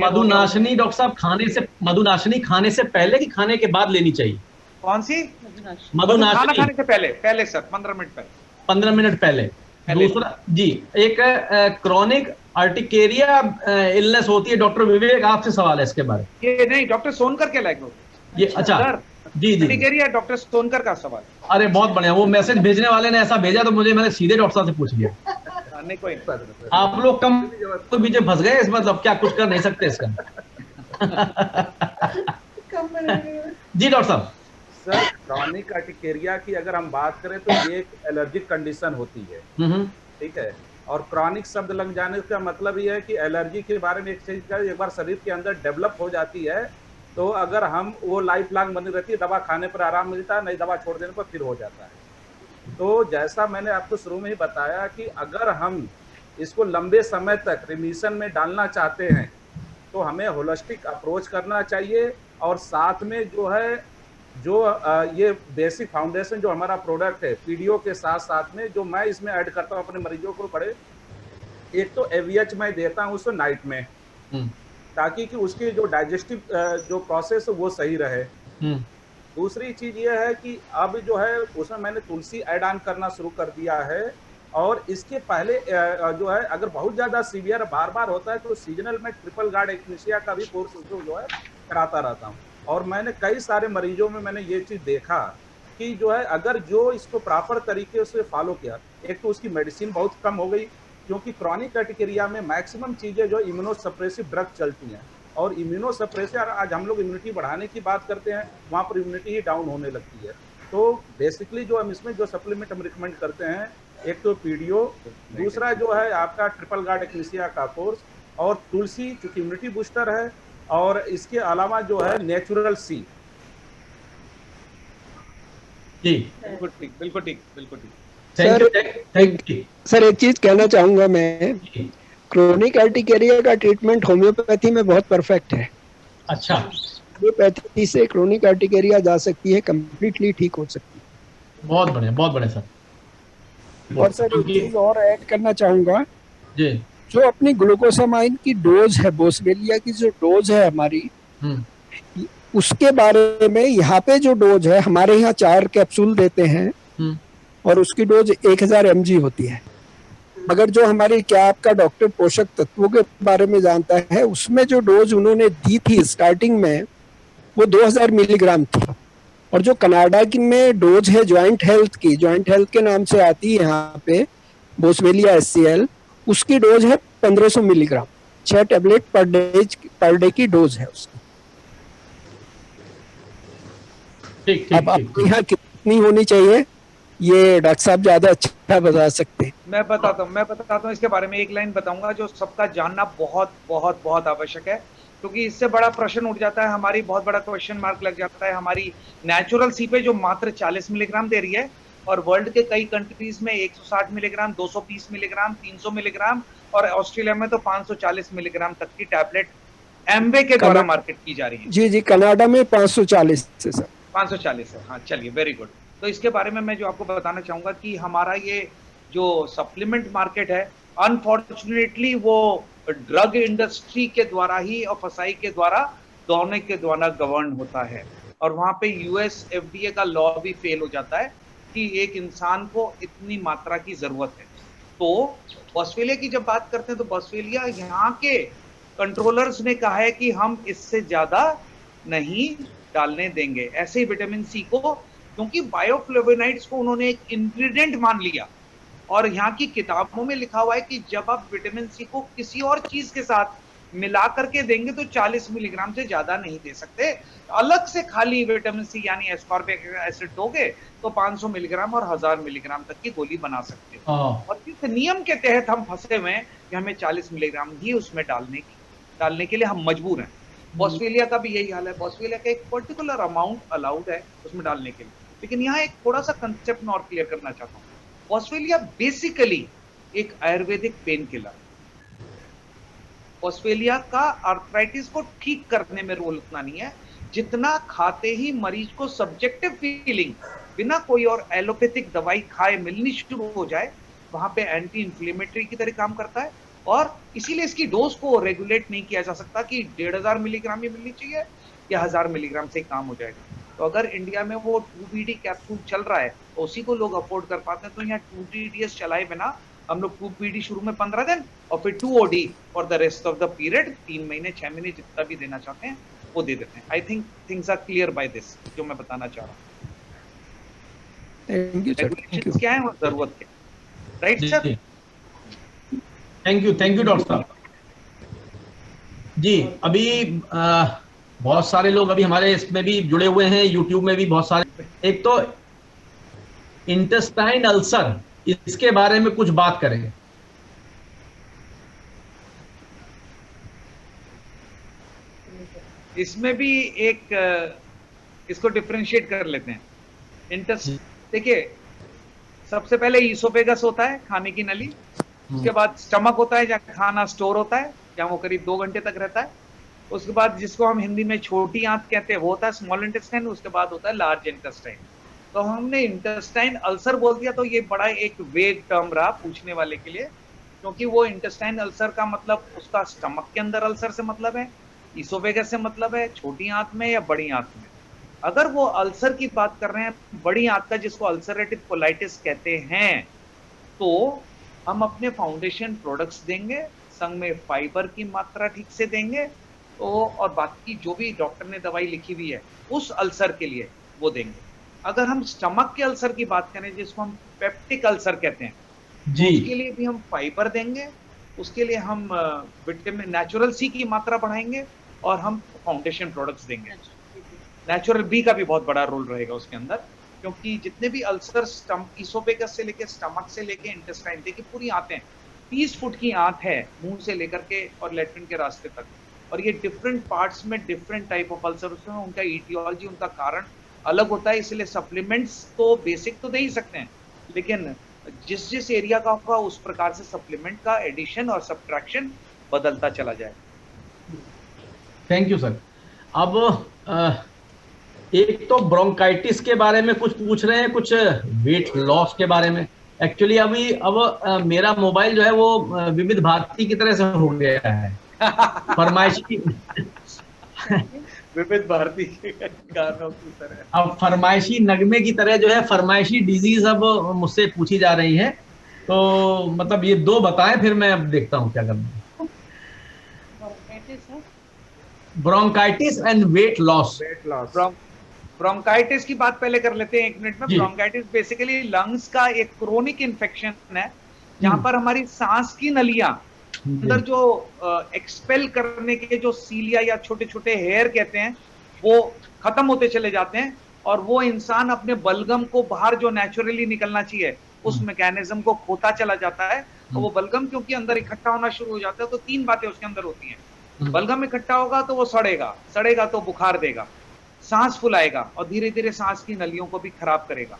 मधुनाशिनी डॉक्टर साहब मधुनाशिनी खाने से पहले कि खाने के बाद लेनी चाहिए? कौन सी? मधुनाशिनी खाना खाने से पहले सर, 15 मिनट पहले। 15 मिनट पहले। दूसरा जी, एक क्रॉनिक अर्टिकेरिया इलनेस होती है डॉक्टर विवेक, आपसे सवाल है इसके बारे में। ये नहीं, डॉक्टर सोनकर के लायक ये अच्छा जी जी, अर्टिकेरिया डॉक्टर सोनकर का सवाल। अरे बहुत बढ़िया, वो मैसेज भेजने वाले ने ऐसा भेजा तो मैंने सीधे डॉक्टर साहब से पूछ लिया। नहीं कोई आप लोग कम तो बीच फंस गए, इस मतलब क्या कुछ कर नहीं सकते इसका। जी डॉक्टर साहब। सर, क्रॉनिक अर्टिकेरिया की अगर हम बात करें तो ये एक एलर्जिक कंडीशन होती है, ठीक है। और क्रॉनिक शब्द लग जाने का मतलब ये है कि एलर्जी के बारे में एक चीज का एक बार शरीर के अंदर डेवलप हो जाती है तो अगर हम वो लाइफ लॉन्ग बनी रहती है, दवा खाने पर आराम मिलता है, नहीं दवा छोड़ देने पर फिर हो जाता है। तो जैसा मैंने आपको शुरू में ही बताया कि अगर हम इसको लंबे समय तक रिमिशन में डालना चाहते हैं तो हमें होलिस्टिक अप्रोच करना चाहिए। और साथ में जो है ये बेसिक फाउंडेशन जो हमारा प्रोडक्ट है पीडीओ के साथ साथ में जो मैं इसमें ऐड करता हूँ अपने मरीजों को, बड़े एक तो एवीएच मैं देता हूँ उसको नाइट में, ताकि कि उसकी जो डाइजेस्टिव जो प्रोसेस है वो सही रहे। दूसरी चीज ये है कि अब जो है उसमें मैंने तुलसी ऐड ऑन करना शुरू कर दिया है। और इसके पहले जो है अगर बहुत ज्यादा सीवियर बार बार होता है तो सीजनल में ट्रिपल गार्ड एक्नेशिया का भी कोर्स जो है कराता रहता हूँ। और मैंने कई सारे मरीजों में मैंने ये चीज देखा कि जो है अगर जो इसको प्रॉपर तरीके से फॉलो किया, एक तो उसकी मेडिसिन बहुत कम हो गई, क्योंकि क्रॉनिक अर्टिकेरिया में मैक्सिमम चीजें जो इम्यूनोसप्रेसिव ड्रग चलती हैं और इम्यूनोसप्रेसिव, आज हम लोग इम्यूनिटी बढ़ाने की बात करते हैं वहाँ पर इम्यूनिटी ही डाउन होने लगती है। तो बेसिकली जो हम इसमें जो सप्लीमेंट हम रिकमेंड करते हैं, एक तो पीडीओ, दूसरा जो है आपका ट्रिपल गार्ड एक्नेशिया का कोर्स, और तुलसी चूंकि इम्यूनिटी बूस्टर है, और इसके अलावा जो है नेचुरल सी। जी बिल्कुल ठीक, बिल्कुल ठीक, बिल्कुल ठीक। सर एक चीज कहना चाहूंगा मैं, क्रोनिक अर्टिकेरिया का ट्रीटमेंट होम्योपैथी में बहुत परफेक्ट है। अच्छा, होम्योपैथी से क्रोनिक अर्टिकेरिया जा सकती है, कंप्लीटली ठीक हो सकती है। बहुत बढ़िया सर। और सर एक चीज और ऐड करना चाहूंगा जी, जो अपनी ग्लूकोसामाइन की डोज है, बोसवेलिया की जो डोज है हमारी, उसके बारे में यहाँ पे जो डोज है, हमारे यहाँ 4 कैप्सूल देते हैं और उसकी डोज 1000 mg होती है। मगर जो हमारी क्या आपका डॉक्टर पोषक तत्वों के बारे में जानता है, उसमें जो डोज उन्होंने दी थी स्टार्टिंग में वो 2000 मिलीग्राम थी। और जो कनाडा की में डोज है ज्वाइंट हेल्थ की, ज्वाइंट हेल्थ के नाम से आती है यहाँ पे, बोसवेलिया SCL, उसकी डोज है 1500 मिलीग्राम। 6 टैबलेट पर डे की डोज है उसकी। अब आपके यहाँ कितनी होनी चाहिए ये डॉक्टर साहब ज्यादा अच्छा बता सकते हैं। मैं बताता हूँ इसके बारे में। एक लाइन बताऊंगा जो सबका जानना बहुत बहुत बहुत आवश्यक है, क्योंकि इससे बड़ा प्रश्न उठ जाता है, हमारी बहुत बड़ा क्वेश्चन मार्क लग जाता है। हमारी नेचुरल सी पे जो मात्र 40 मिलीग्राम दे रही है, और वर्ल्ड के कई कंट्रीज में 160 मिलीग्राम, 220 मिलीग्राम, 300 मिलीग्राम, और ऑस्ट्रेलिया में तो 540 मिलीग्राम तक की टैबलेट एम्बे के द्वारा मार्केट की जा रही है। जी, कनाडा में 540 है सर। 540 है, हाँ चलिए, वेरी गुड। तो इसके बारे में मैं जो आपको बताना चाहूंगा कि हमारा ये जो सप्लीमेंट मार्केट है, अनफॉर्चुनेटली वो ड्रग इंडस्ट्री के द्वारा ही और फसाई के द्वारा, दोनों के द्वारा गवर्न होता है। और वहाँ पे US FDA का लॉ भी फेल हो जाता है कि एक इंसान को इतनी मात्रा की जरूरत है। तो बॉस्वेलिया की जब बात करते हैं तो बॉस्वेलिया यहाँ के कंट्रोलर्स ने कहा है कि हम इससे ज्यादा नहीं डालने देंगे, ऐसे ही विटामिन सी को, क्योंकि बायोफ्लेवोनाइड्स को उन्होंने एक इंग्रेडिएंट मान लिया। और यहाँ की किताबों में लिखा हुआ है कि जब आप विटामिन सी को किसी और चीज के साथ मिला करके देंगे तो 40 मिलीग्राम से ज्यादा नहीं दे सकते। अलग से खाली विटामिन सी यानी एस्कॉर्बिक एसिड दोगे तो 500 मिलीग्राम और 1000 मिलीग्राम तक की गोली बना सकते हो। और इस नियम के तहत हम फंसे हुए हैं कि हमें 40 मिलीग्राम ही उसमें डालने के लिए हम मजबूर हैं। बॉस्वेलिया का भी यही हाल है। बॉस्वेलिया का एक पर्टिकुलर अमाउंट अलाउड है उसमें डालने के लिए। लेकिन यहाँ एक थोड़ा सा कंसेप्ट मैं और क्लियर करना चाहता हूँ। बॉस्वेलिया बेसिकली एक आयुर्वेदिक पेन किलर। बॉस्वेलिया का आर्थराइटिस को ठीक करने में रोल उतना नहीं है जितना खाते ही मरीज को सब्जेक्टिव फीलिंग, बिना कोई और एलोपैथिक दवाई खाए मिलनी शुरू हो जाए, वहां पे एंटी इंफ्लेमेटरी की तरह काम करता है और इसीलिए इसकी डोज को रेगुलेट नहीं किया जा सकता कि 1500 मिलीग्राम ही मिलनी चाहिए या 1000 मिलीग्राम से काम हो जाएगा। तो अगर इंडिया में वो 2BD कैप्सूल चल रहा है तो उसी को लोग अफोर्ड कर पाते हैं, तो यहाँ 2TDS चलाए बिना हम लोग 2BD शुरू में 15 दिन और फिर 2OD for the rest of the period, 3 महीने 6 महीने जितना भी देना चाहते हैं वो दे देते हैं। I think things are clear by this, जो मैं बताना चाह रहा हूँ। रेगुलेशंस क्या है और जरूरत क्या, right sir? Thank you doctor साहब जी। अभी बहुत सारे लोग अभी हमारे इसमें भी जुड़े हुए हैं, यूट्यूब में भी बहुत सारे। एक तो इंटेस्टाइन अल्सर, इसके बारे में कुछ बात करेंगे। इसमें भी एक इसको डिफरेंशिएट कर लेते हैं। देखिए, सबसे पहले ईसोफेगस होता है, खाने की नली। उसके बाद स्टमक होता है जहाँ खाना स्टोर होता है, जहाँ वो करीब 2 घंटे तक रहता है। उसके बाद जिसको हम हिंदी में छोटी आंत कहते हैं वो होता है स्मॉल इंटेस्टाइन। उसके बाद होता है लार्ज इंटेस्टाइन। तो हमने इंटेस्टाइन अल्सर बोल दिया तो ये बड़ा एक वेग टर्म रहा पूछने वाले के लिए, क्योंकि वो इंटेस्टाइन अल्सर का मतलब उसका स्टमक के अंदर अल्सर से मतलब है, ईसोफेगस से मतलब है, छोटी आंत में या बड़ी आंत में। अगर वो अल्सर की बात कर रहे हैं, बड़ी आंत का, जिसको अल्सरेटिव कोलाइटिस कहते हैं, तो हम अपने फाउंडेशन प्रोडक्ट्स देंगे, संग में फाइबर की मात्रा ठीक से देंगे, तो और बाकी जो भी डॉक्टर ने दवाई लिखी हुई है उस अल्सर के लिए वो देंगे। अगर हम स्टमक के अल्सर की बात करें, जिसको हम पेप्टिक अल्सर कहते हैं, जी, उसके लिए भी हम फाइबर देंगे, उसके लिए हम विटामिन नेचुरल सी की मात्रा बढ़ाएंगे और हम फाउंडेशन प्रोडक्ट्स देंगे। नेचुरल बी का भी बहुत बड़ा रोल रहेगा उसके अंदर, क्योंकि जितने भी अल्सर ईसोफेगस से लेके स्टमक से लेके इंटेस्टाइन, देखिए पूरी आंतें 30 फुट की आंत है मुंह से लेकर के और लेट्रिन के रास्ते तक, और ये डिफरेंट पार्ट्स में डिफरेंट टाइप ऑफ अल्सर, उसमें उनका ईटियोलॉजी, उनका कारण अलग होता है। इसलिए सप्लीमेंट्स तो बेसिक तो दे ही सकते हैं, लेकिन जिस जिस एरिया का होगा उस प्रकार से सप्लीमेंट का एडिशन और सब्ट्रैक्शन बदलता चला जाए। Thank you sir. अब एक तो ब्रोंकाइटिस के बारे में कुछ पूछ रहे हैं, कुछ वेट लॉस के बारे में। एक्चुअली अभी अब मेरा मोबाइल जो है वो विविध भारती की तरह से हो गया है, फरमाइशी विविध भारती के गानों की तरह, अब फरमाइशी नगमे की तरह जो है फरमाइशी डिजीज अब मुझसे पूछी जा रही है। तो मतलब ये 2 बताएं, फिर मैं अब देखता हूँ क्या करना है। Bronchitis and weight loss. Bronchitis की बात पहले कर लेते हैं 1 मिनट में। ब्रोंकाइटिस बेसिकली लंग्स का एक क्रोनिक इन्फेक्शन है, जहां पर हमारी सांस की नलियां अंदर जो एक्सपेल करने के जो सीलिया या छोटे छोटे हेयर कहते हैं वो खत्म होते चले जाते हैं, और वो इंसान अपने बलगम को बाहर जो नेचुरली निकलना चाहिए उस मैकेनिज्म को खोता चला जाता है। तो वो बलगम क्योंकि अंदर इकट्ठा होना शुरू हो जाता है, तो 3 बातें उसके अंदर होती हैं। बलगम इकट्ठा होगा तो वो सड़ेगा तो बुखार देगा, सांस फुलाएगा और धीरे धीरे सांस की नलियों को भी खराब करेगा।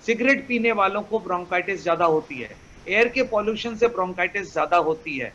सिगरेट पीने वालों को ब्रोंकाइटिस ज्यादा होती है, एयर के पॉल्यूशन से ब्रोंकाइटिस ज्यादा होती है,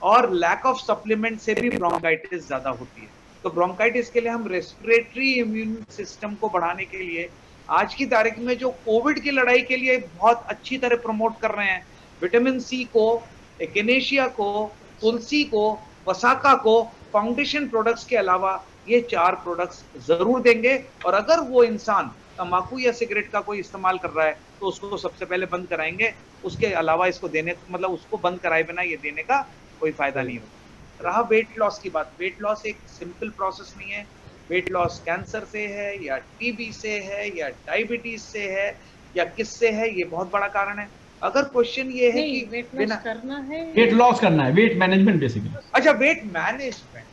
और लैक ऑफ सप्लीमेंट से भी ब्रोंकाइटिस ज्यादा होती है। तो ब्रोंकाइटिस के लिए हम रेस्पिरेटरी इम्यून सिस्टम को बढ़ाने के लिए आज की तारीख में जो कोविड की लड़ाई के लिए बहुत अच्छी तरह प्रमोट कर रहे हैं, विटामिन सी को, एकिनेशिया को, तुलसी को, वसाका को, फाउंडेशन प्रोडक्ट्स के अलावा ये 4 प्रोडक्ट्स जरूर देंगे। और अगर वो इंसान तंबाकू या सिगरेट का कोई इस्तेमाल कर रहा है तो उसको सबसे पहले बंद कराएंगे, उसके अलावा इसको देने, मतलब उसको बंद कराए बिना ये देने का कोई फायदा नहीं होता। रहा वेट लॉस की बात, वेट लॉस एक सिंपल प्रोसेस नहीं है। वेट लॉस कैंसर से है या टीबी से है या डायबिटीज से है या किससे है, ये बहुत बड़ा कारण है। अगर क्वेश्चन ये है कि वेट लॉस करना है, वेट लॉस करना है, वेट मैनेजमेंट बेसिकली। अच्छा, वेट मैनेजमेंट,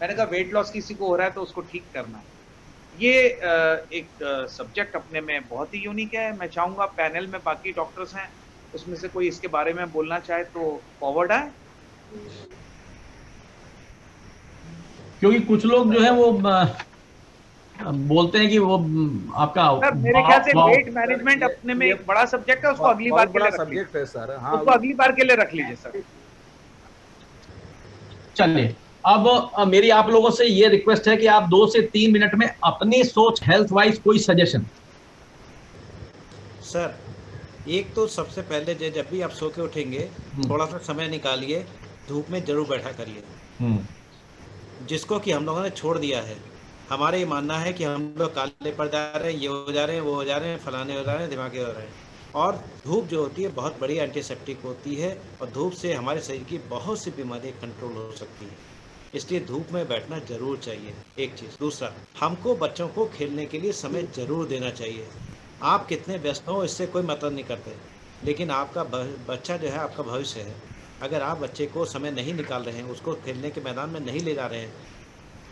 मैंने कहा वेट लॉस किसी को हो रहा है तो उसको ठीक करना है। ये एक सब्जेक्ट अपने में बहुत ही यूनिक है। मैं चाहूंगा पैनल में बाकी डॉक्टर्स हैं, उसमें से कोई इसके बारे में बोलना चाहे तो फॉरवर्ड आए, क्योंकि कुछ लोग जो है वो बोलते हैं कि वो आपका सर, मेरे ख्याल से वेट मैनेजमेंट अपने में एक बड़ा सब्जेक्ट है, उसको अगली बार के लिए रख लीजिए सर। हाँ, उसको अगली बार के लिए रख लीजिए सर। चलिए, अब मेरी आप लोगों से ये रिक्वेस्ट है कि आप 2 से 3 मिनट में अपनी सोच हेल्थ वाइज कोई सजेशन। सर, एक तो सबसे पहले जब भी आप सो के उठेंगे थोड़ा सा समय निकालिए धूप में जरूर बैठा करिए, जिसको कि हम लोगों ने छोड़ दिया है। हमारा ये मानना है कि हम लोग काले पड़ जा रहे हैं, ये हो जा रहे हैं, वो हो जा रहे हैं, फलाने हो जा रहे हैं, दिमागी हो रहे हैं। और धूप जो होती है बहुत बड़ी एंटीसेप्टिक होती है और धूप से हमारे शरीर की बहुत सी बीमारियाँ कंट्रोल हो सकती है। इसलिए धूप में बैठना जरूर चाहिए, एक चीज़। दूसरा, हमको बच्चों को खेलने के लिए समय जरूर देना चाहिए। आप कितने व्यस्त हो इससे कोई मतलब नहीं करते, लेकिन आपका बच्चा जो है आपका भविष्य है। अगर आप बच्चे को समय नहीं निकाल रहे हैं, उसको खेलने के मैदान में नहीं ले जा रहे हैं,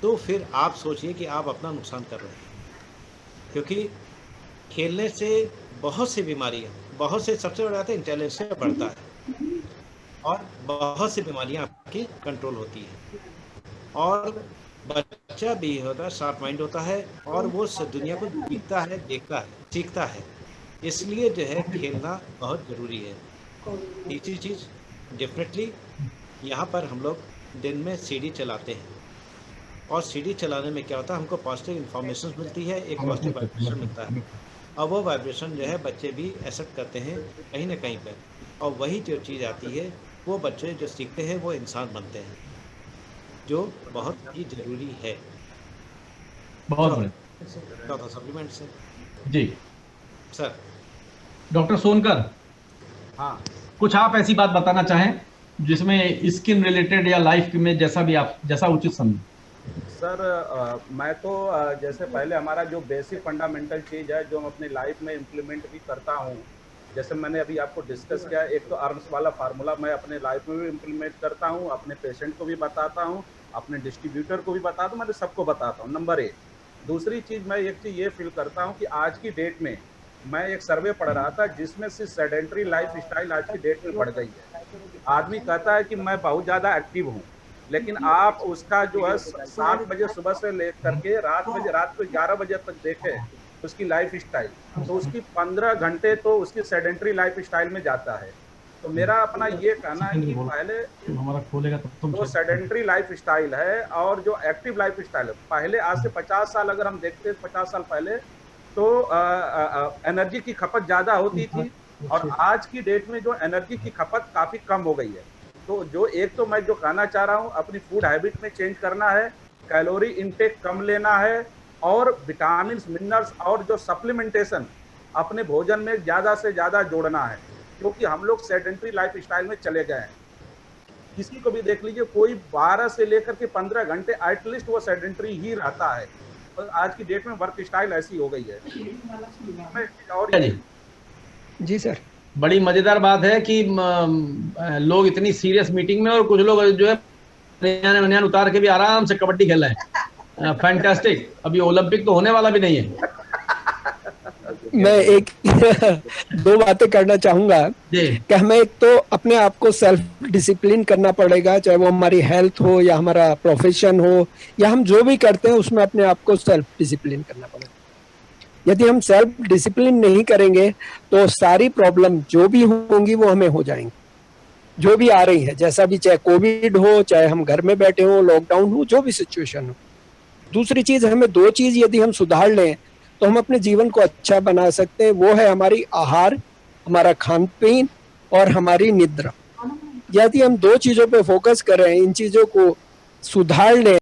तो फिर आप सोचिए कि आप अपना नुकसान कर रहे हैं। क्योंकि खेलने से बहुत सी बीमारियां, बहुत से, सबसे बड़ा बात है इंटेलिजेंस बढ़ता है और बहुत सी बीमारियां आपकी कंट्रोल होती है। और बच्चा भी होता है, शार्प माइंड होता है और वो दुनिया को दिखता है, देखता है, सीखता है। इसलिए जो है खेलना बहुत ज़रूरी है। तीसरी चीज़, डेफिनेटली यहाँ पर हम लोग दिन में सीढ़ी चलाते हैं और सीढ़ी चलाने में क्या होता है, हमको पॉजिटिव इन्फॉर्मेशन मिलती है, एक पॉजिटिव वाइब्रेशन मिलता है और वो वाइब्रेशन जो है बच्चे भी एक्सेप्ट करते हैं कहीं ना कहीं पर, और वही जो चीज़ आती है वो बच्चे जो सीखते हैं वो इंसान बनते हैं, जो बहुत ही ज़रूरी है। बहुत बढ़िया। चौथा सप्लीमेंट से जी सर। डॉक्टर सोनकर, हाँ, कुछ आप ऐसी बात बताना चाहें जिसमें स्किन रिलेटेड या लाइफ में जैसा भी आप, जैसा उचित समझें। सर मैं तो जैसे पहले हमारा जो बेसिक फंडामेंटल चीज़ है जो हम अपनी लाइफ में इम्प्लीमेंट भी करता हूँ, जैसे मैंने अभी आपको डिस्कस किया, एक तो अर्न्स वाला फार्मूला मैं अपने लाइफ में भी इम्प्लीमेंट करता हूँ, अपने पेशेंट को भी बताता हूँ, अपने डिस्ट्रीब्यूटर को भी बताता हूँ, मैं सबको बताता हूँ, नंबर 1। दूसरी चीज़, मैं एक चीज़ ये फील करता हूँ कि आज की डेट में, मैं एक सर्वे पढ़ रहा था जिसमें से सेडेंटरी लाइफ स्टाइल आज की डेट में बढ़ गई है। आदमी कहता है कि मैं बहुत ज़्यादा एक्टिव हूँ, लेकिन आप उसका जो है 7 बजे सुबह से लेकर के रात को 11 बजे तक देखें उसकी लाइफ स्टाइल, तो उसकी 15 घंटे तो उसकी सेडेंटरी लाइफ स्टाइल में जाता है। तो मेरा अपना ये कहना है कि पहले हमारा खोलेगा तब जो सेडेंटरी लाइफ स्टाइल है और जो एक्टिव लाइफ स्टाइल है, पहले आज से 50 साल अगर हम देखते हैं, 50 साल पहले तो एनर्जी की खपत ज़्यादा होती थी और आज की डेट में जो एनर्जी की खपत काफ़ी कम हो गई है। तो जो एक तो मैं जो कहना चाह रहा हूँ, अपनी फूड हैबिट में चेंज करना है, कैलोरी इनटेक कम लेना है और विटामिन मिनरल्स और जो सप्लीमेंटेशन अपने भोजन में ज़्यादा से ज़्यादा जोड़ना है, क्योंकि हम लोग सेडेंटरी लाइफ स्टाइल में चले गए हैं। किसी को भी देख लीजिए, कोई 12 से लेकर के 15 घंटे एटलीस्ट वो सेडेंटरी ही रहता है। और आज की डेट में वर्क स्टाइल ऐसी हो गई है। और जी सर, बड़ी मजेदार बात है कि लोग इतनी सीरियस मीटिंग में और कुछ लोग जो है बनियान उतार के भी आराम से कबड्डी खेल रहे हैं। फैंटास्टिक। अभी ओलंपिक तो होने वाला भी नहीं है। मैं एक 2 बातें करना चाहूंगा कि हमें एक तो अपने आप को सेल्फ डिसिप्लिन करना पड़ेगा, चाहे वो हमारी हेल्थ हो या हमारा प्रोफेशन हो या हम जो भी करते हैं उसमें अपने आप को सेल्फ डिसिप्लिन करना पड़ेगा। यदि हम सेल्फ डिसिप्लिन नहीं करेंगे तो सारी प्रॉब्लम जो भी होंगी वो हमें हो जाएंगी, जो भी आ रही है, जैसा भी, चाहे कोविड हो, चाहे हम घर में बैठे हो, लॉकडाउन हो, जो भी सिचुएशन हो। दूसरी चीज, हमें 2 चीज यदि हम सुधार लें तो हम अपने जीवन को अच्छा बना सकते हैं। वो है हमारी आहार, हमारा खान पीन और हमारी निद्रा। यदि हम 2 चीजों पे फोकस करें, इन चीजों को सुधार लें